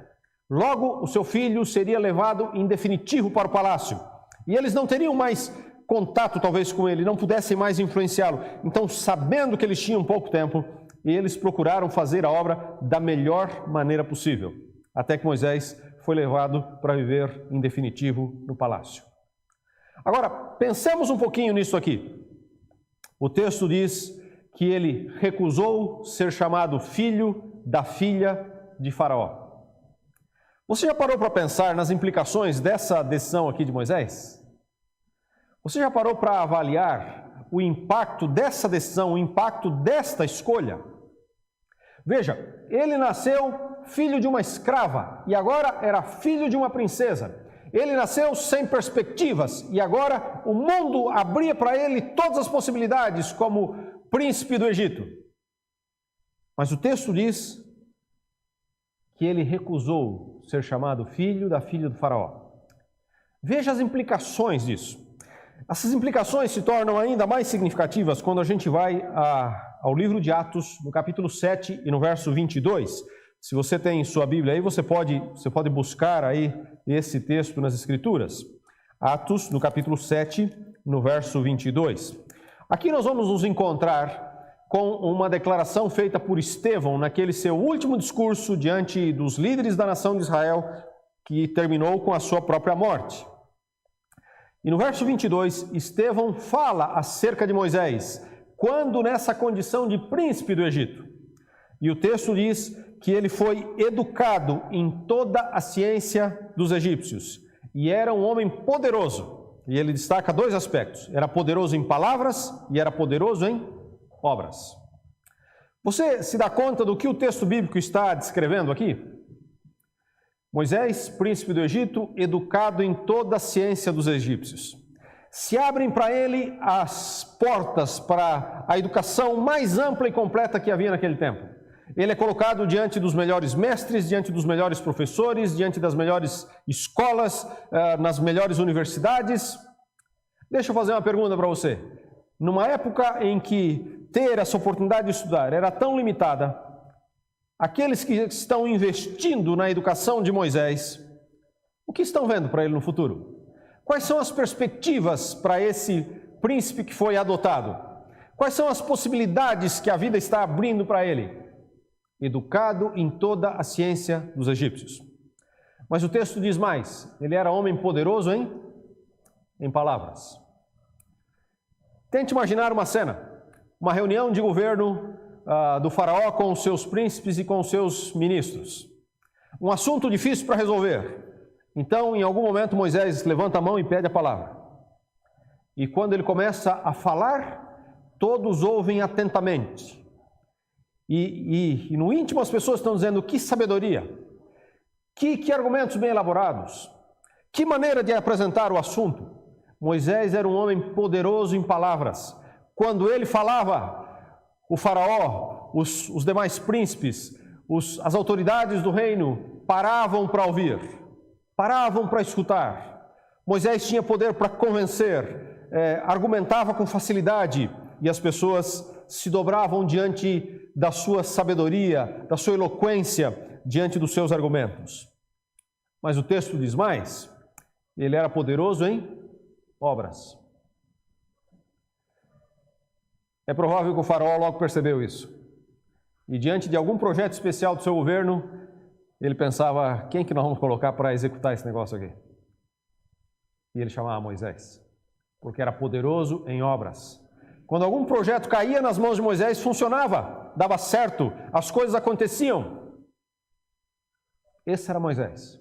Logo, o seu filho seria levado em definitivo para o palácio. E eles não teriam mais contato talvez com ele, não pudessem mais influenciá-lo. Então, sabendo que eles tinham pouco tempo, eles procuraram fazer a obra da melhor maneira possível. Até que Moisés foi levado para viver em definitivo no palácio. Agora, pensemos um pouquinho nisso aqui. O texto diz que ele recusou ser chamado filho da filha de Faraó. Você já parou para pensar nas implicações dessa decisão aqui de Moisés? Você já parou para avaliar o impacto dessa decisão, o impacto desta escolha? Veja, ele nasceu filho de uma escrava e agora era filho de uma princesa. Ele nasceu sem perspectivas e agora o mundo abria para ele todas as possibilidades como príncipe do Egito. Mas o texto diz que ele recusou ser chamado filho da filha do faraó. Veja as implicações disso. Essas implicações se tornam ainda mais significativas quando a gente vai ao livro de Atos, no capítulo 7 e no verso 22. Se você tem sua Bíblia aí, você pode buscar aí esse texto nas Escrituras. Atos, no capítulo 7, no verso 22. Aqui nós vamos nos encontrar com uma declaração feita por Estevão naquele seu último discurso diante dos líderes da nação de Israel, que terminou com a sua própria morte. E no verso 22, Estevão fala acerca de Moisés, quando nessa condição de príncipe do Egito. E o texto diz que ele foi educado em toda a ciência dos egípcios e era um homem poderoso. E ele destaca dois aspectos: era poderoso em palavras e era poderoso em obras. Você se dá conta do que o texto bíblico está descrevendo aqui? Moisés, príncipe do Egito, educado em toda a ciência dos egípcios. Se abrem para ele as portas para a educação mais ampla e completa que havia naquele tempo. Ele é colocado diante dos melhores mestres, diante dos melhores professores, diante das melhores escolas, nas melhores universidades. Deixa eu fazer uma pergunta para você. Numa época em que ter essa oportunidade de estudar era tão limitada, aqueles que estão investindo na educação de Moisés, o que estão vendo para ele no futuro? Quais são as perspectivas para esse príncipe que foi adotado? Quais são as possibilidades que a vida está abrindo para ele? Educado em toda a ciência dos egípcios. Mas o texto diz mais: ele era homem poderoso em palavras. Tente imaginar uma cena, uma reunião de governo do faraó com os seus príncipes e com os seus ministros. Um assunto difícil para resolver. Então, em algum momento, Moisés levanta a mão e pede a palavra. E quando ele começa a falar, todos ouvem atentamente. E no íntimo as pessoas estão dizendo: que sabedoria, que argumentos bem elaborados, que maneira de apresentar o assunto. Moisés era um homem poderoso em palavras. Quando ele falava, o faraó, os demais príncipes, as autoridades do reino paravam para ouvir, paravam para escutar. Moisés tinha poder para convencer, argumentava com facilidade e as pessoas se dobravam diante da sua sabedoria, da sua eloquência, diante dos seus argumentos. Mas o texto diz mais: ele era poderoso em obras. É provável que o faraó logo percebeu isso. E diante de algum projeto especial do seu governo, ele pensava: quem que nós vamos colocar para executar esse negócio aqui? E ele chamava Moisés, porque era poderoso em obras. Quando algum projeto caía nas mãos de Moisés, funcionava, dava certo, as coisas aconteciam. Esse era Moisés.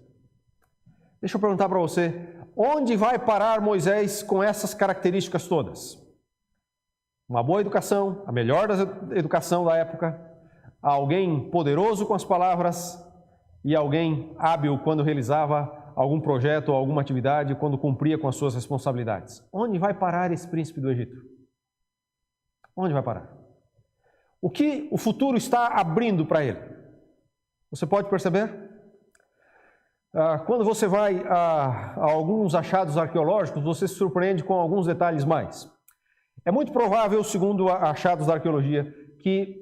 Deixa eu perguntar para você: onde vai parar Moisés com essas características todas? Uma boa educação, a melhor da educação da época, alguém poderoso com as palavras e alguém hábil quando realizava algum projeto ou alguma atividade, quando cumpria com as suas responsabilidades. Onde vai parar esse príncipe do Egito? Onde vai parar? O que o futuro está abrindo para ele? Você pode perceber? Quando você vai a alguns achados arqueológicos, você se surpreende com alguns detalhes mais. É muito provável, segundo achados da arqueologia, que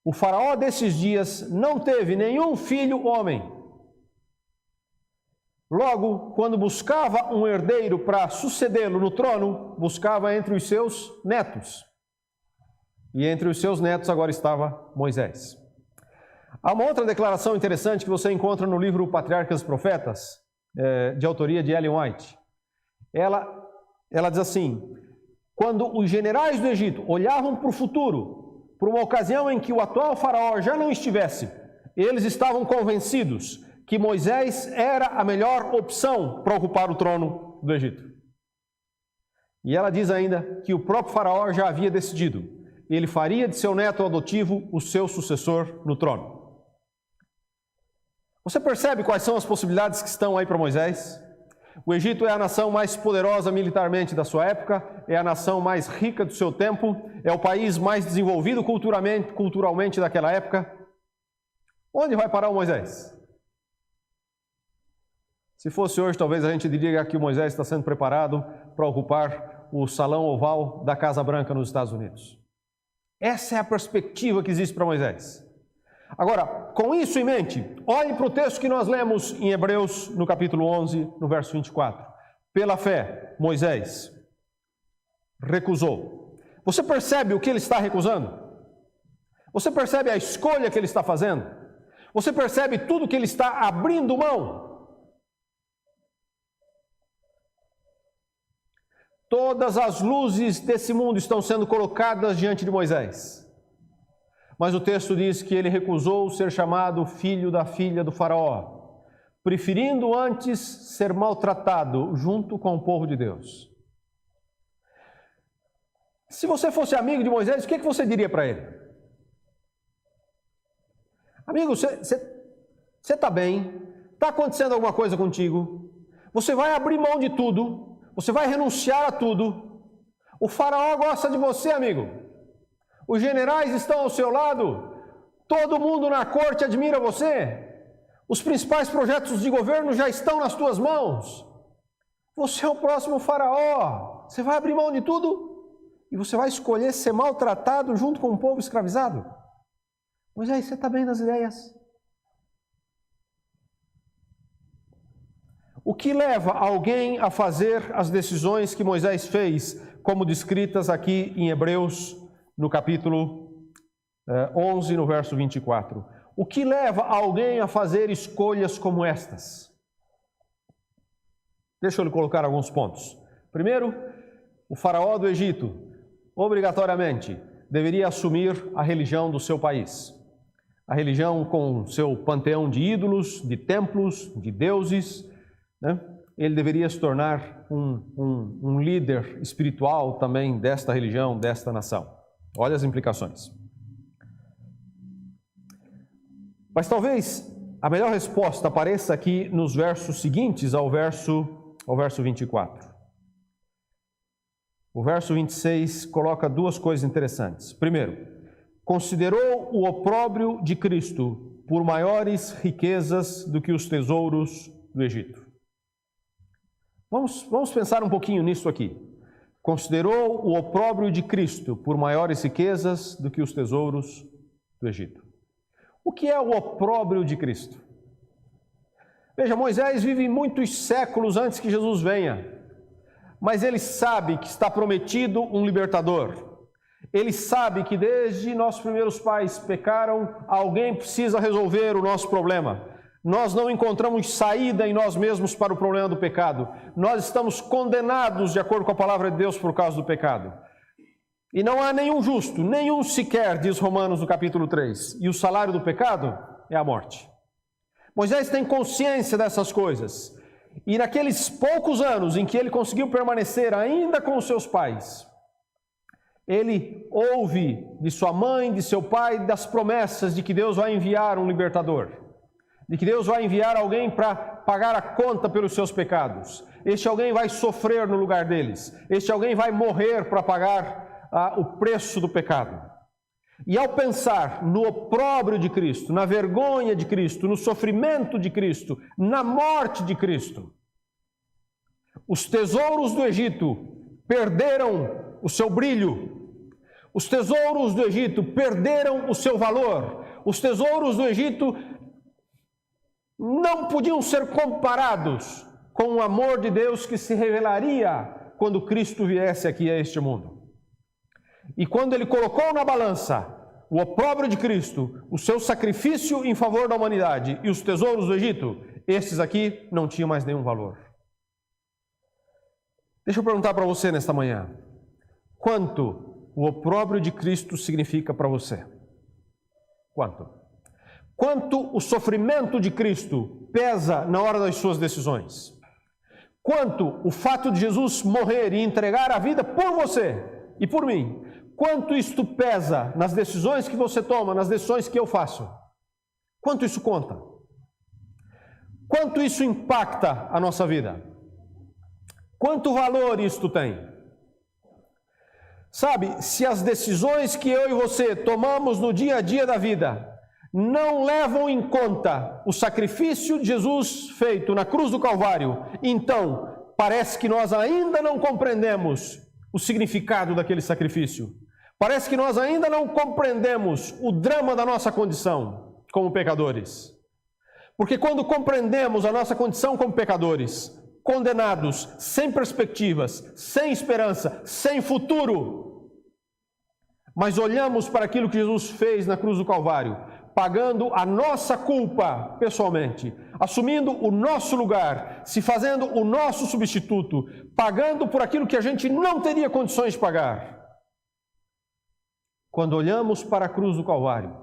o faraó desses dias não teve nenhum filho homem. Logo, quando buscava um herdeiro para sucedê-lo no trono, buscava entre os seus netos. E entre os seus netos agora estava Moisés. Há uma outra declaração interessante que você encontra no livro Patriarcas e Profetas, de autoria de Ellen White. Ela diz assim: quando os generais do Egito olhavam para o futuro, para uma ocasião em que o atual faraó já não estivesse, eles estavam convencidos que Moisés era a melhor opção para ocupar o trono do Egito. E ela diz ainda que o próprio faraó já havia decidido: ele faria de seu neto adotivo o seu sucessor no trono. Você percebe quais são as possibilidades que estão aí para Moisés? O Egito é a nação mais poderosa militarmente da sua época, é a nação mais rica do seu tempo, é o país mais desenvolvido culturalmente daquela época. Onde vai parar o Moisés? Se fosse hoje, talvez a gente diria que o Moisés está sendo preparado para ocupar o salão oval da Casa Branca nos Estados Unidos. Essa é a perspectiva que existe para Moisés. Agora, com isso em mente, olhe para o texto que nós lemos em Hebreus, no capítulo 11, no verso 24. Pela fé, Moisés recusou. Você percebe o que ele está recusando? Você percebe a escolha que ele está fazendo? Você percebe tudo que ele está abrindo mão? Todas as luzes desse mundo estão sendo colocadas diante de Moisés. Mas o texto diz que ele recusou ser chamado filho da filha do faraó, preferindo antes ser maltratado junto com o povo de Deus. Se você fosse amigo de Moisés, o que você diria para ele? Amigo, você está bem? Está acontecendo alguma coisa contigo? Você vai abrir mão de tudo? Você vai renunciar a tudo? O faraó gosta de você, amigo. Os generais estão ao seu lado. Todo mundo na corte admira você. Os principais projetos de governo já estão nas tuas mãos. Você é o próximo faraó. Você vai abrir mão de tudo? E você vai escolher ser maltratado junto com um povo escravizado? Moisés, você está bem nas ideias? O que leva alguém a fazer as decisões que Moisés fez, como descritas aqui em Hebreus, no capítulo 11, no verso 24? O que leva alguém a fazer escolhas como estas? Deixa eu lhe colocar alguns pontos. Primeiro, o faraó do Egito obrigatoriamente deveria assumir a religião do seu país. A religião com seu panteão de ídolos, de templos, de deuses, né? Ele deveria se tornar um líder espiritual também desta religião, desta nação. Olha as implicações. Mas talvez a melhor resposta apareça aqui nos versos seguintes ao verso 24. O verso 26 coloca duas coisas interessantes. Primeiro, considerou o opróbrio de Cristo por maiores riquezas do que os tesouros do Egito. Vamos pensar um pouquinho nisso aqui. Considerou o opróbrio de Cristo por maiores riquezas do que os tesouros do Egito. O que é o opróbrio de Cristo? Veja, Moisés vive muitos séculos antes que Jesus venha. Mas ele sabe que está prometido um libertador. Ele sabe que desde nossos primeiros pais pecaram, alguém precisa resolver o nosso problema. Nós não encontramos saída em nós mesmos para o problema do pecado. Nós estamos condenados de acordo com a palavra de Deus por causa do pecado. E não há nenhum justo, nenhum sequer, diz Romanos no capítulo 3. E o salário do pecado é a morte. Moisés tem consciência dessas coisas. E naqueles poucos anos em que ele conseguiu permanecer ainda com os seus pais, ele ouve de sua mãe, de seu pai, das promessas de que Deus vai enviar um libertador, de que Deus vai enviar alguém para pagar a conta pelos seus pecados. Este alguém vai sofrer no lugar deles, este alguém vai morrer para pagar o preço do pecado. E ao pensar no opróbrio de Cristo, na vergonha de Cristo, no sofrimento de Cristo, na morte de Cristo, os tesouros do Egito perderam o seu brilho. Os tesouros do Egito perderam o seu valor. Os tesouros do Egito não podiam ser comparados com o amor de Deus que se revelaria quando Cristo viesse aqui a este mundo. E quando ele colocou na balança o opróbrio de Cristo, o seu sacrifício em favor da humanidade e os tesouros do Egito, esses aqui não tinham mais nenhum valor. Deixa eu perguntar para você nesta manhã, quanto o opróbrio de Cristo significa para você? Quanto? Quanto o sofrimento de Cristo pesa na hora das suas decisões? Quanto o fato de Jesus morrer e entregar a vida por você e por mim, quanto isto pesa nas decisões que você toma, nas decisões que eu faço? Quanto isso conta? Quanto isso impacta a nossa vida? Quanto valor isto tem? Sabe, se as decisões que eu e você tomamos no dia a dia da vida não levam em conta o sacrifício de Jesus feito na cruz do Calvário, então parece que nós ainda não compreendemos o significado daquele sacrifício. Parece que nós ainda não compreendemos o drama da nossa condição como pecadores. Porque quando compreendemos a nossa condição como pecadores, condenados, sem perspectivas, sem esperança, sem futuro, mas olhamos para aquilo que Jesus fez na cruz do Calvário, pagando a nossa culpa pessoalmente, assumindo o nosso lugar, se fazendo o nosso substituto, pagando por aquilo que a gente não teria condições de pagar. Quando olhamos para a cruz do Calvário,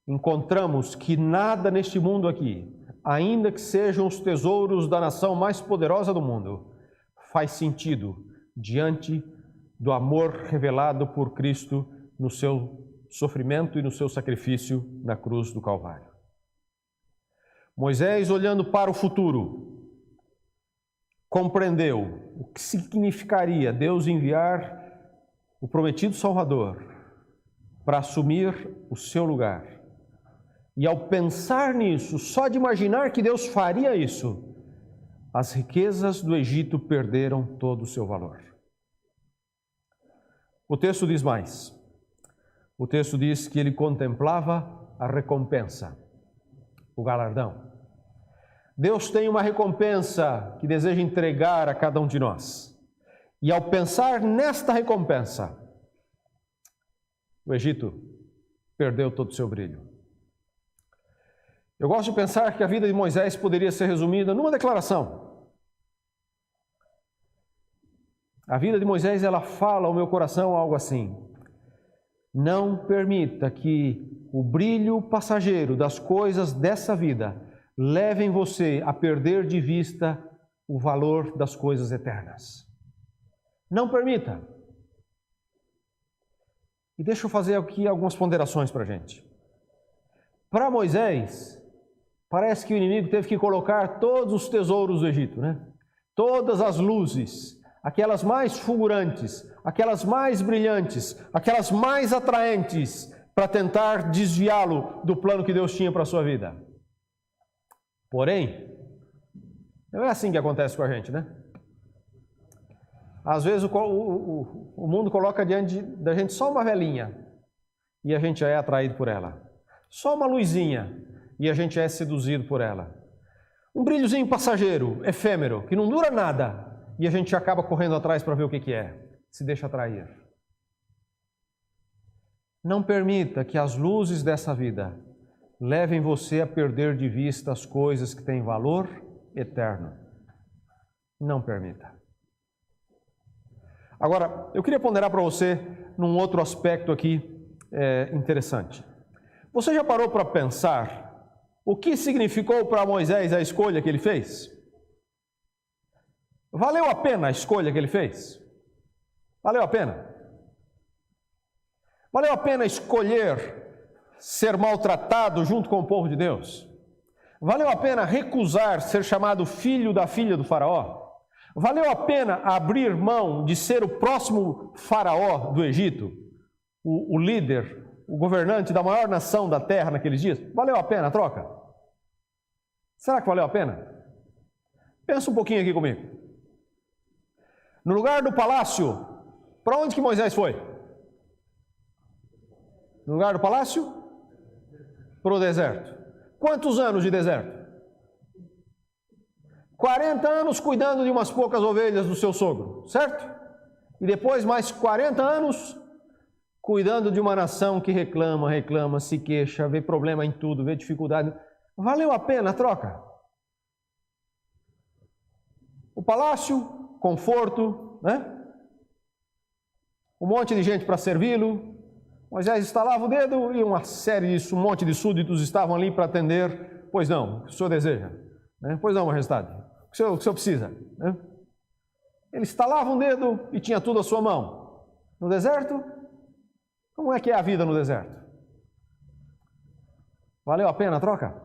encontramos que nada neste mundo aqui, ainda que sejam os tesouros da nação mais poderosa do mundo, faz sentido diante do amor revelado por Cristo no seu sofrimento e no seu sacrifício na cruz do Calvário. Moisés, olhando para o futuro, compreendeu o que significaria Deus enviar o prometido Salvador para assumir o seu lugar. E ao pensar nisso, só de imaginar que Deus faria isso, as riquezas do Egito perderam todo o seu valor. O texto diz mais. O texto diz que ele contemplava a recompensa, o galardão. Deus tem uma recompensa que deseja entregar a cada um de nós. E ao pensar nesta recompensa, o Egito perdeu todo o seu brilho. Eu gosto de pensar que a vida de Moisés poderia ser resumida numa declaração. A vida de Moisés, ela fala ao meu coração algo assim: não permita que o brilho passageiro das coisas dessa vida levem você a perder de vista o valor das coisas eternas. Não permita. E deixa eu fazer aqui algumas ponderações para a gente. Para Moisés, parece que o inimigo teve que colocar todos os tesouros do Egito, né? Todas as luzes, aquelas mais fulgurantes, aquelas mais brilhantes, aquelas mais atraentes, para tentar desviá-lo do plano que Deus tinha para a sua vida. Porém, não é assim que acontece com a gente, né? Às vezes o mundo coloca diante da gente só uma velinha e a gente já é atraído por ela. Só uma luzinha e a gente é seduzido por ela. Um brilhozinho passageiro, efêmero, que não dura nada e a gente acaba correndo atrás para ver o que é. Se deixa atrair. Não permita que as luzes dessa vida levem você a perder de vista as coisas que têm valor eterno. Não permita. Agora, eu queria ponderar para você num outro aspecto aqui interessante. Você já parou para pensar o que significou para Moisés a escolha que ele fez? Valeu a pena a escolha que ele fez? Valeu a pena? Valeu a pena escolher ser maltratado junto com o povo de Deus? Valeu a pena recusar ser chamado filho da filha do faraó? Valeu a pena abrir mão de ser o próximo faraó do Egito, o líder, o governante da maior nação da terra naqueles dias? Valeu a pena a troca? Será que valeu a pena? Pensa um pouquinho aqui comigo. No lugar do palácio, para onde que Moisés foi? No lugar do palácio? Para o deserto. Quantos anos de deserto? 40 anos cuidando de umas poucas ovelhas do seu sogro, certo? E depois mais 40 anos cuidando de uma nação que reclama, se queixa, vê problema em tudo, vê dificuldade. Valeu a pena a troca? O palácio, conforto, né? Um monte de gente para servi-lo. Moisés estalava o dedo e um monte de súditos estavam ali para atender. Pois não, o que o senhor deseja? Né? Pois não, majestade, o que o senhor precisa? Né? Ele estalava um dedo e tinha tudo à sua mão. No deserto, como é que é a vida no deserto? Valeu a pena a troca?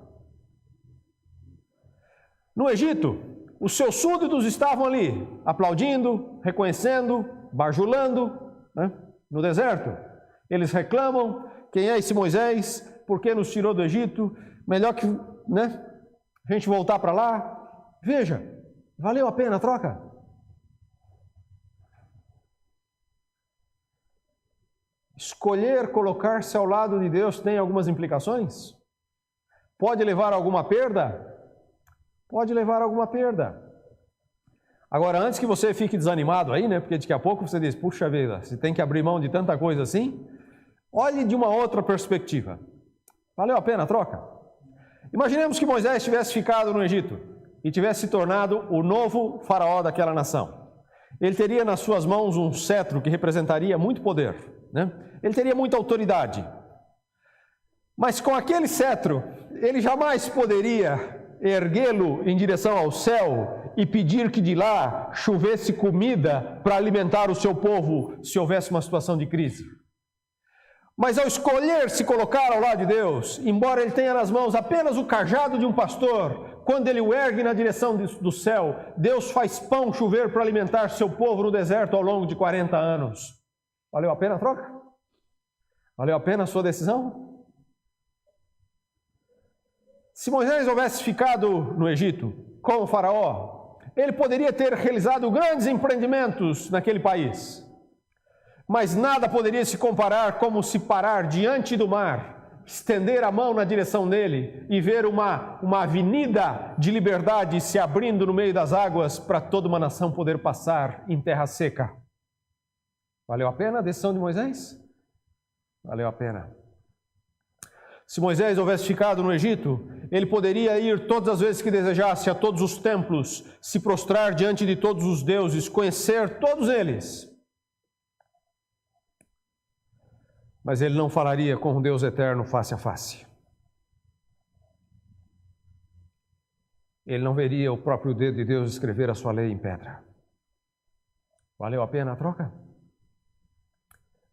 No Egito, os seus súditos estavam ali, aplaudindo, reconhecendo, bajulando, né? No deserto, eles reclamam: quem é esse Moisés? por que nos tirou do Egito, melhor que, né, a gente voltar para lá. Veja, valeu a pena a troca? Escolher colocar-se ao lado de Deus tem algumas implicações? Pode levar a alguma perda? Pode levar a alguma perda. Agora, antes que você fique desanimado aí, né? Porque daqui a pouco você diz, puxa vida, se tem que abrir mão de tanta coisa assim, olhe de uma outra perspectiva. Valeu a pena a troca? Imaginemos que Moisés tivesse ficado no Egito e tivesse se tornado o novo faraó daquela nação. Ele teria nas suas mãos um cetro que representaria muito poder, né? Ele teria muita autoridade. Mas com aquele cetro, ele jamais poderia erguê-lo em direção ao céu e pedir que de lá chovesse comida para alimentar o seu povo se houvesse uma situação de crise. Mas ao escolher se colocar ao lado de Deus, embora ele tenha nas mãos apenas o cajado de um pastor, quando ele o ergue na direção do céu, Deus faz pão chover para alimentar seu povo no deserto ao longo de 40 anos. Valeu a pena a troca? Valeu a pena a sua decisão? Se Moisés houvesse ficado no Egito com o faraó, ele poderia ter realizado grandes empreendimentos naquele país. Mas nada poderia se comparar como se parar diante do mar, estender a mão na direção dele e ver uma avenida de liberdade se abrindo no meio das águas para toda uma nação poder passar em terra seca. Valeu a pena a decisão de Moisés? Valeu a pena. Se Moisés houvesse ficado no Egito, ele poderia ir todas as vezes que desejasse a todos os templos, se prostrar diante de todos os deuses, conhecer todos eles. Mas ele não falaria com o Deus eterno face a face. Ele não veria o próprio dedo de Deus escrever a sua lei em pedra. Valeu a pena a troca?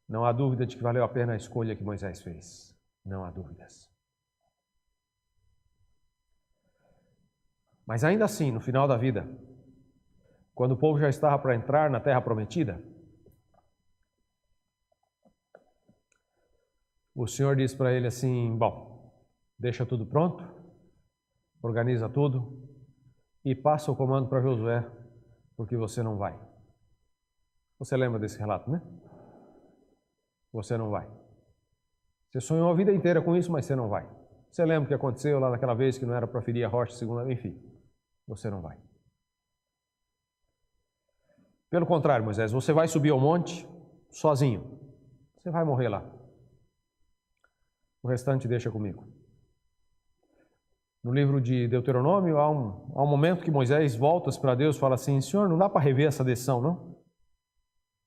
Não há dúvida de que valeu a pena a escolha que Moisés fez. Não há dúvidas. Mas ainda assim, no final da vida, quando o povo já estava para entrar na terra prometida, o Senhor disse para ele assim, bom, deixa tudo pronto, organiza tudo e passa o comando para Josué, porque você não vai. Você lembra desse relato, né? Você não vai. Você sonhou a vida inteira com isso, mas você não vai. Você lembra o que aconteceu lá naquela vez que não era para ferir a rocha, segunda, enfim, você não vai. Pelo contrário, Moisés, você vai subir ao monte sozinho. Você vai morrer lá. O restante deixa comigo. No livro de Deuteronômio, há um momento que Moisés volta para Deus e fala assim, Senhor, não dá para rever essa decisão, não?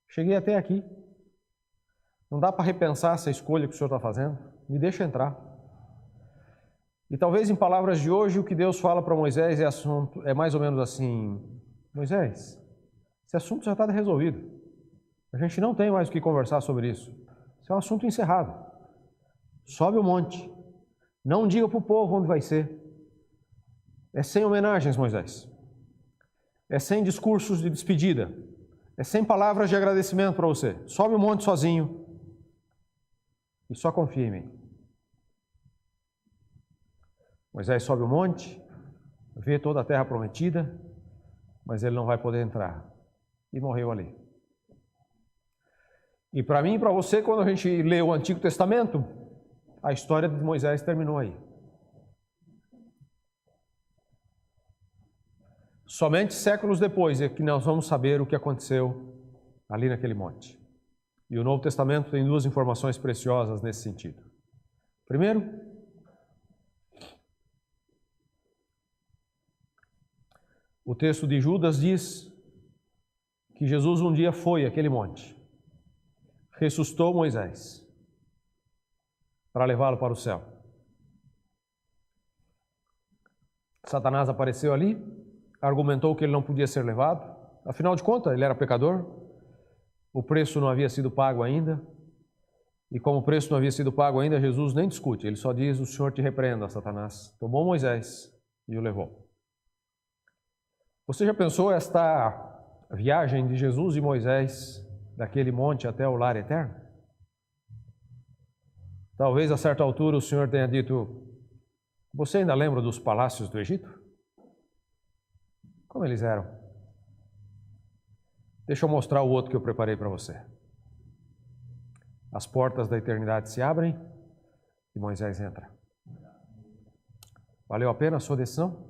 Cheguei até aqui. Não dá para repensar essa escolha que o Senhor está fazendo? Me deixa entrar. E talvez em palavras de hoje, o que Deus fala para Moisés é mais ou menos assim, Moisés, esse assunto já está resolvido. A gente não tem mais o que conversar sobre isso. Isso é um assunto encerrado. Sobe o monte. Não diga para o povo onde vai ser. É sem homenagens, Moisés. É sem discursos de despedida. É sem palavras de agradecimento para você. Sobe o monte sozinho. E só confia em mim. Moisés sobe o monte, vê toda a terra prometida, mas ele não vai poder entrar. E morreu ali. E para mim e para você, quando a gente lê o Antigo Testamento, a história de Moisés terminou aí. Somente séculos depois é que nós vamos saber o que aconteceu ali naquele monte. E o Novo Testamento tem duas informações preciosas nesse sentido. Primeiro, o texto de Judas diz que Jesus um dia foi àquele monte, ressuscitou Moisés para levá-lo para o céu. Satanás apareceu ali, argumentou que ele não podia ser levado, afinal de contas, ele era pecador. O preço não havia sido pago ainda, e como o preço não havia sido pago ainda, Jesus nem discute, ele só diz, o Senhor te repreenda, Satanás. Tomou Moisés e o levou. Você já pensou esta viagem de Jesus e Moisés daquele monte até o lar eterno? Talvez a certa altura o Senhor tenha dito: você ainda lembra dos palácios do Egito? Como eles eram? Deixa eu mostrar o outro que eu preparei para você. As portas da eternidade se abrem e Moisés entra. Valeu a pena a sua decisão?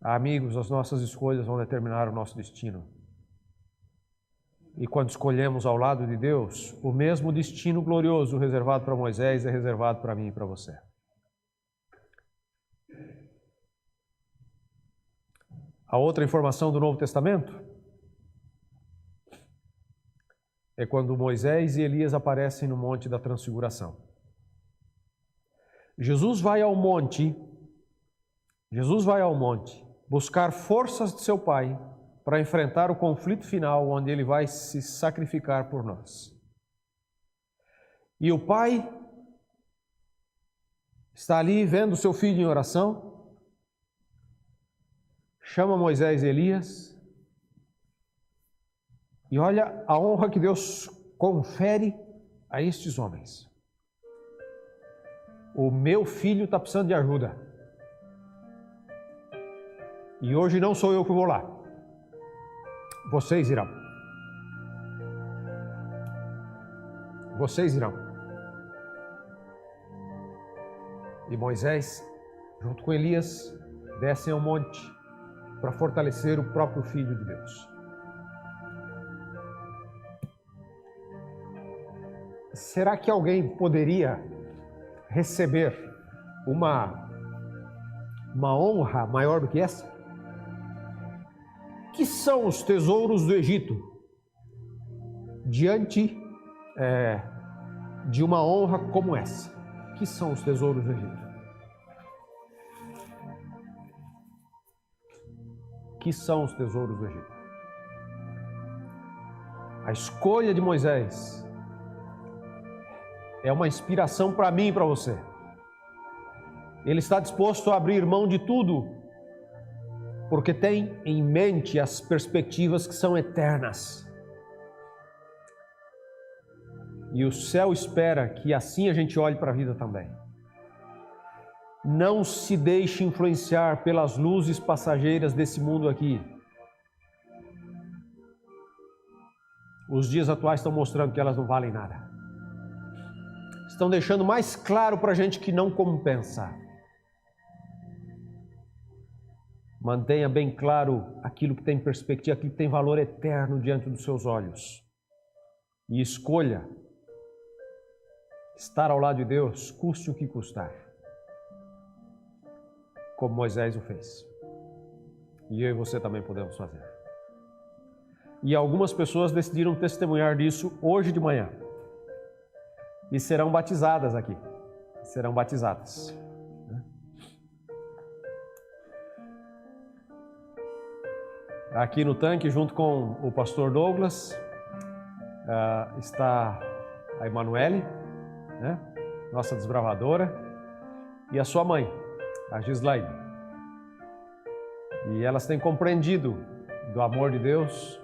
Amigos, as nossas escolhas vão determinar o nosso destino. E quando escolhemos ao lado de Deus, o mesmo destino glorioso reservado para Moisés é reservado para mim e para você. A outra informação do Novo Testamento é quando Moisés e Elias aparecem no Monte da Transfiguração. Jesus vai ao monte buscar forças de seu Pai para enfrentar o conflito final, onde ele vai se sacrificar por nós. E o Pai está ali vendo seu filho em oração, chama Moisés e Elias, e olha a honra que Deus confere a estes homens. O meu filho está precisando de ajuda. E hoje não sou eu que vou lá. Vocês irão. Vocês irão. E Moisés, junto com Elias, descem ao monte para fortalecer o próprio Filho de Deus. Será que alguém poderia receber uma honra maior do que essa? Que são os tesouros do Egito diante de uma honra como essa? Que são os tesouros do Egito? Que são os tesouros do Egito? A escolha de Moisés é uma inspiração para mim e para você. Ele está disposto a abrir mão de tudo, porque tem em mente as perspectivas que são eternas. E o céu espera que assim a gente olhe para a vida também. Não se deixe influenciar pelas luzes passageiras desse mundo aqui. Os dias atuais estão mostrando que elas não valem nada. Estão deixando mais claro para a gente que não compensa. Mantenha bem claro aquilo que tem perspectiva, aquilo que tem valor eterno diante dos seus olhos. E escolha estar ao lado de Deus, custe o que custar. Como Moisés o fez. E eu e você também podemos fazer. E algumas pessoas decidiram testemunhar disso hoje de manhã. E serão batizadas aqui. Serão batizadas. Aqui no tanque, junto com o pastor Douglas, está a Emanuele, né? Nossa desbravadora, e a sua mãe, a Gislaine. E elas têm compreendido do amor de Deus,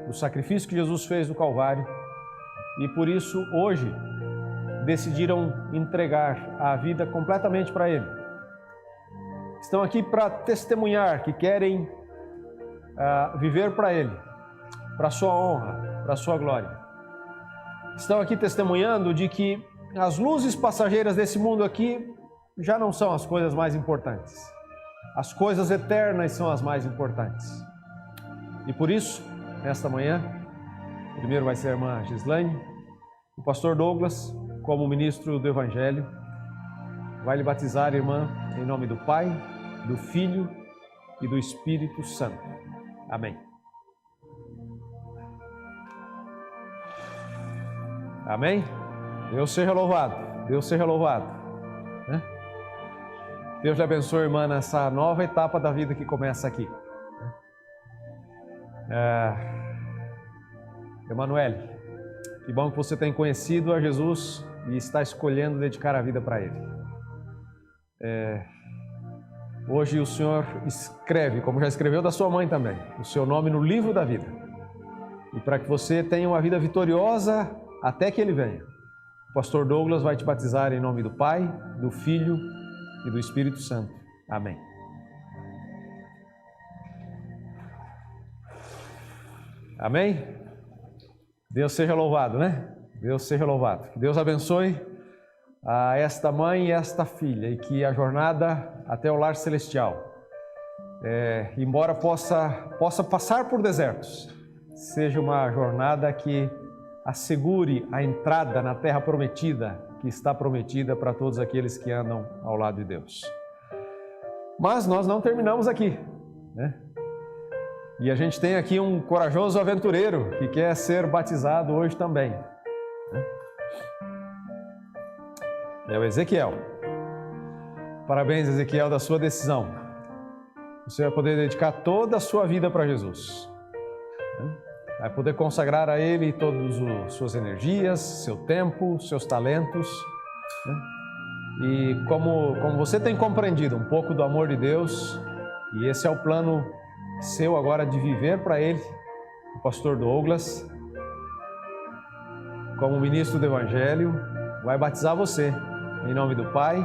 do sacrifício que Jesus fez no Calvário, e por isso hoje decidiram entregar a vida completamente para Ele. Estão aqui para testemunhar que querem viver para Ele, para a sua honra, para a sua glória. Estão aqui testemunhando de que as luzes passageiras desse mundo aqui já não são as coisas mais importantes. As coisas eternas são as mais importantes. E por isso, nesta manhã, primeiro vai ser a irmã Gislaine, o pastor Douglas, como ministro do Evangelho, vai lhe batizar, irmã, em nome do Pai, do Filho e do Espírito Santo. Amém. Amém? Deus seja louvado. Deus seja louvado. Né? Deus lhe abençoe, irmã, nessa nova etapa da vida que começa aqui. Emanuele, que bom que você tem conhecido a Jesus e está escolhendo dedicar a vida para Ele. Hoje o Senhor escreve, como já escreveu da sua mãe também, o seu nome no livro da vida. E para que você tenha uma vida vitoriosa até que Ele venha. O pastor Douglas vai te batizar em nome do Pai, do Filho e do Espírito Santo. Amém. Amém? Deus seja louvado, né? Deus seja louvado. Que Deus abençoe a esta mãe e esta filha e que a jornada até o lar celestial, embora possa passar por desertos, seja uma jornada que assegure a entrada na terra prometida, que está prometida para todos aqueles que andam ao lado de Deus. Mas nós não terminamos aqui, né? E a gente tem aqui um corajoso aventureiro que quer ser batizado hoje também. É o Ezequiel. Parabéns, Ezequiel, da sua decisão. Você vai poder dedicar toda a sua vida para Jesus. Vai poder consagrar a Ele todas as suas energias, seu tempo, seus talentos. E como você tem compreendido um pouco do amor de Deus, e esse é o plano seu agora de viver para Ele, o pastor Douglas, como ministro do Evangelho, vai batizar você em nome do Pai,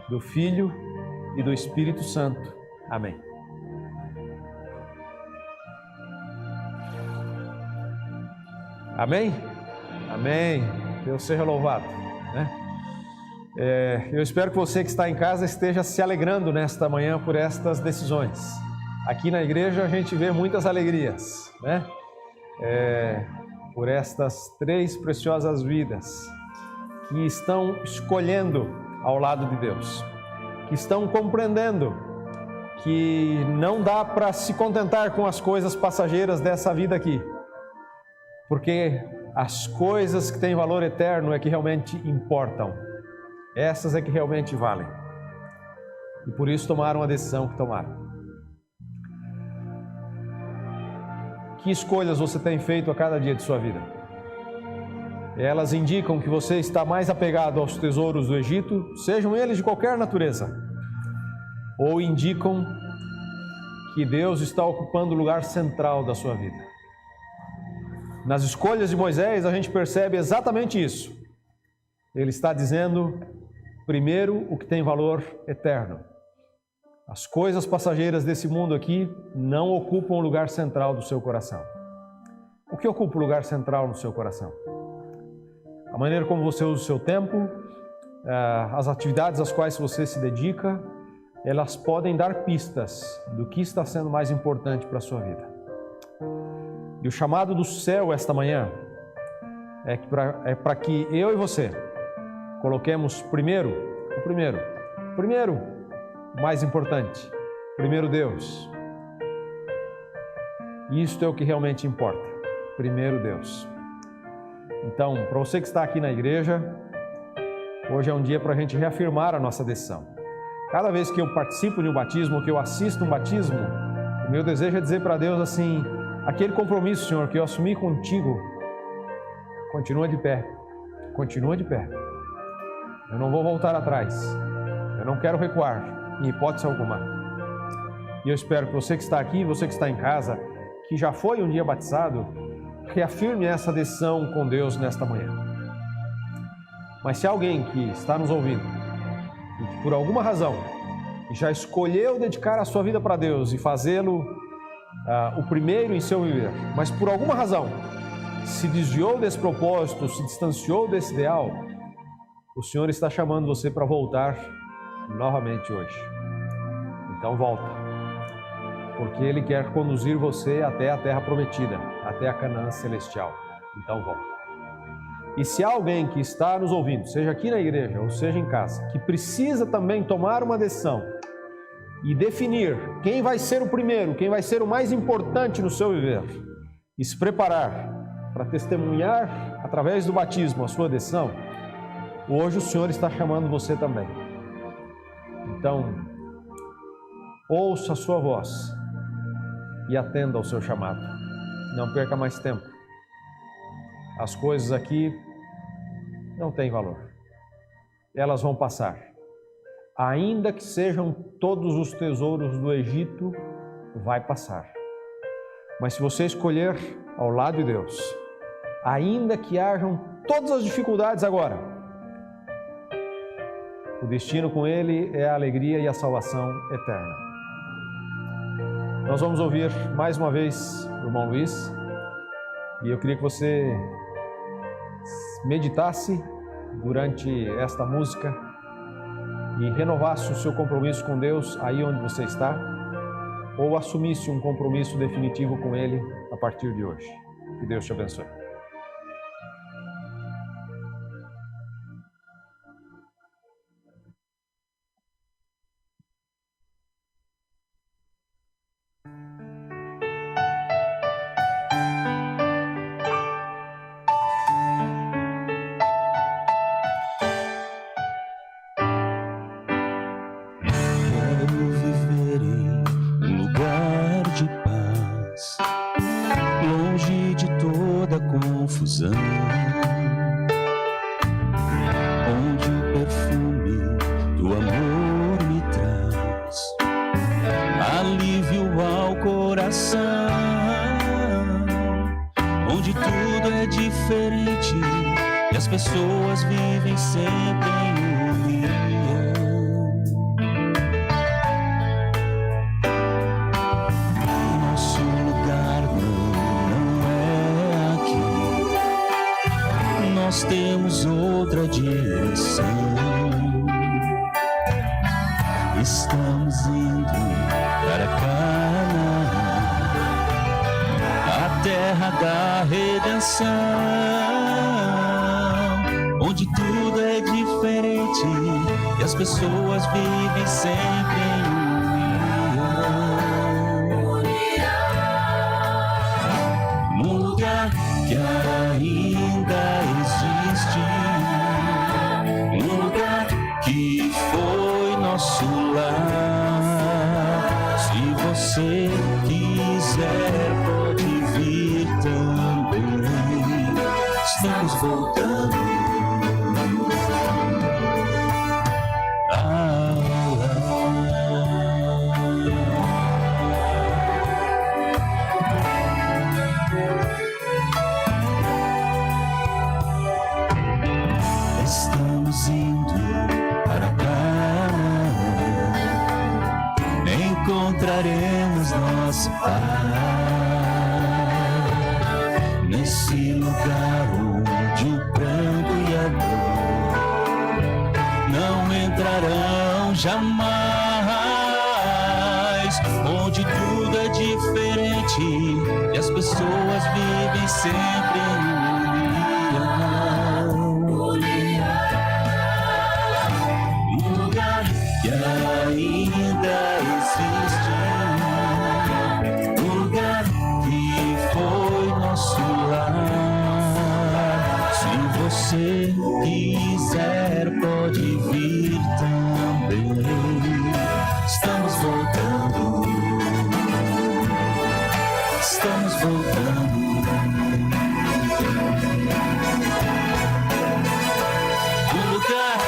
do Filho e do Espírito Santo. Amém. Amém? Amém. Deus seja louvado, né? Eu espero que você que está em casa esteja se alegrando nesta manhã por estas decisões. Aqui na igreja a gente vê muitas alegrias, né? Por estas 3 preciosas vidas que estão escolhendo ao lado de Deus, que estão compreendendo que não dá para se contentar com as coisas passageiras dessa vida aqui, porque as coisas que têm valor eterno é que realmente importam, essas é que realmente valem, e por isso tomaram a decisão que tomaram. Que escolhas você tem feito a cada dia de sua vida? Elas indicam que você está mais apegado aos tesouros do Egito, sejam eles de qualquer natureza, ou indicam que Deus está ocupando o lugar central da sua vida. Nas escolhas de Moisés, a gente percebe exatamente isso. Ele está dizendo, primeiro, o que tem valor eterno. As coisas passageiras desse mundo aqui não ocupam o lugar central do seu coração. O que ocupa o lugar central no seu coração? A maneira como você usa o seu tempo, as atividades às quais você se dedica, elas podem dar pistas do que está sendo mais importante para a sua vida. E o chamado do céu esta manhã é para que eu e você coloquemos primeiro, mais importante, primeiro Deus. Isto é o que realmente importa, primeiro Deus. Então, para você que está aqui na igreja, hoje é um dia para a gente reafirmar a nossa decisão. Cada vez que eu participo de um batismo, que eu assisto um batismo, o meu desejo é dizer para Deus assim, aquele compromisso, Senhor, que eu assumi contigo, continua de pé, continua de pé. Eu não vou voltar atrás, eu não quero recuar, em hipótese alguma. E eu espero que você que está aqui, você que está em casa, que já foi um dia batizado, reafirme essa decisão com Deus nesta manhã. Mas se alguém que está nos ouvindo, e que por alguma razão já escolheu dedicar a sua vida para Deus e fazê-lo o primeiro em seu viver, mas por alguma razão se desviou desse propósito, se distanciou desse ideal, o Senhor está chamando você para voltar novamente hoje. Então volta, porque Ele quer conduzir você até a terra prometida, até a Canaã celestial. Então volta. E se há alguém que está nos ouvindo, seja aqui na igreja ou seja em casa, que precisa também tomar uma decisão e definir quem vai ser o primeiro, quem vai ser o mais importante no seu viver, e se preparar para testemunhar através do batismo a sua decisão, hoje o Senhor está chamando você também. Então, ouça a sua voz e atenda ao seu chamado. Não perca mais tempo. As coisas aqui não têm valor. Elas vão passar. Ainda que sejam todos os tesouros do Egito, vai passar. Mas se você escolher ao lado de Deus, ainda que hajam todas as dificuldades agora. O destino com Ele é a alegria e a salvação eterna. Nós vamos ouvir mais uma vez o irmão Luiz, e eu queria que você meditasse durante esta música e renovasse o seu compromisso com Deus aí onde você está, ou assumisse um compromisso definitivo com Ele a partir de hoje. Que Deus te abençoe. Onde o perfume do amor me traz alívio ao coração, onde tudo é diferente e as pessoas vivem sempre em união. Nosso lugar não é aqui, nós temos outra direção. Estamos indo para Canaã, a terra da redenção, onde tudo é diferente e as pessoas vivem sempre em união. Num lugar que ainda existe, um lugar que foi nosso lar. Se você quiser, pode vir também. Estamos voltando ao lar. Estamos indo para Canaã, encontraremos nosso Pai, nesse lugar onde o pranto e a dor não entrarão jamais, onde tudo é diferente e as pessoas vivem sempre em união. Um lugar que ainda existe, um lugar que foi nosso lar. Se você quiser, pode vir também. Estamos voltando, estamos voltando. Um lugar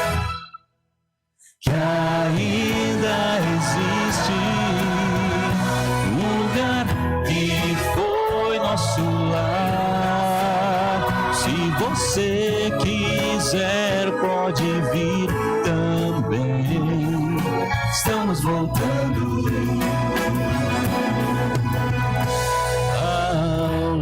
que ainda existe, um lugar que foi nosso lar. Se você quiser, pode vir também. Estamos voltando ao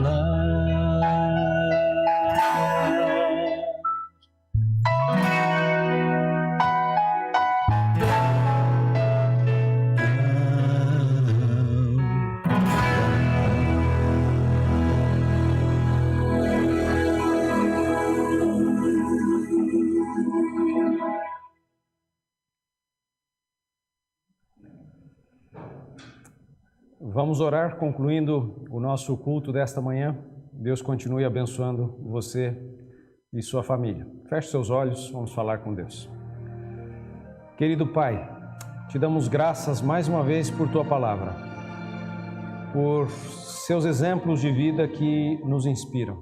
Vamos orar, concluindo o nosso culto desta manhã. Deus continue abençoando você e sua família. Feche seus olhos, vamos falar com Deus. Querido Pai, te damos graças mais uma vez por Tua Palavra, por seus exemplos de vida que nos inspiram.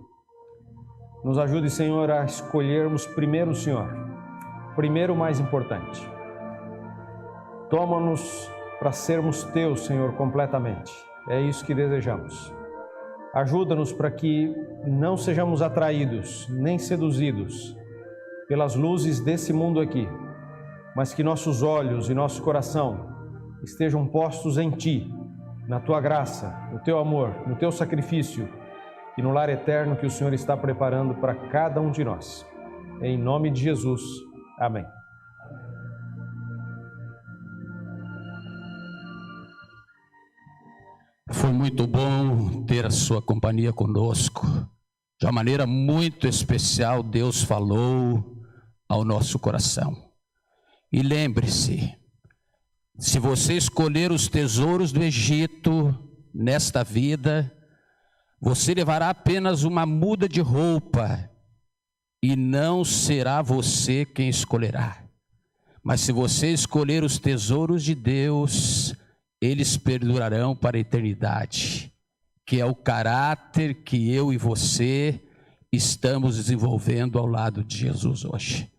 Nos ajude, Senhor, a escolhermos primeiro o Senhor, primeiro o mais importante. Toma-nos para sermos Teus, Senhor, completamente. É isso que desejamos. Ajuda-nos para que não sejamos atraídos, nem seduzidos pelas luzes desse mundo aqui, mas que nossos olhos e nosso coração estejam postos em Ti, na Tua graça, no Teu amor, no Teu sacrifício e no lar eterno que o Senhor está preparando para cada um de nós. Em nome de Jesus. Amém. Foi muito bom ter a sua companhia conosco. De uma maneira muito especial, Deus falou ao nosso coração. E lembre-se, se você escolher os tesouros do Egito nesta vida, você levará apenas uma muda de roupa e não será você quem escolherá. Mas se você escolher os tesouros de Deus, eles perdurarão para a eternidade, que é o caráter que eu e você estamos desenvolvendo ao lado de Jesus hoje.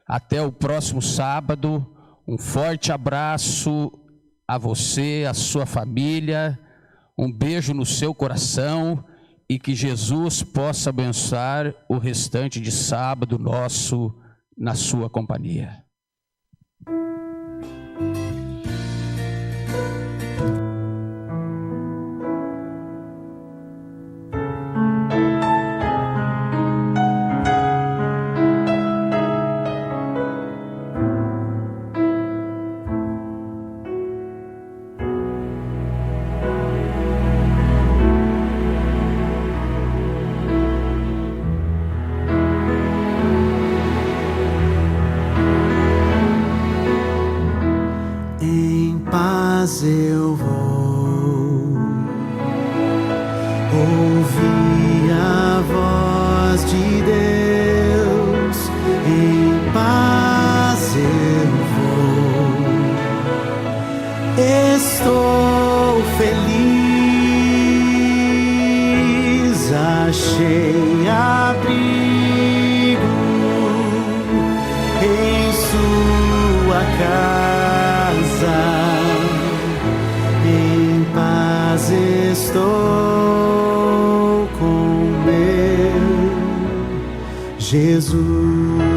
Até o próximo sábado, um forte abraço a você, a sua família, um beijo no seu coração e que Jesus possa abençoar o restante de sábado nosso na sua companhia. Eu vou ouvir a voz de Deus, em paz eu vou, estou feliz, achei abrigo em sua casa. Estou com meu Jesus.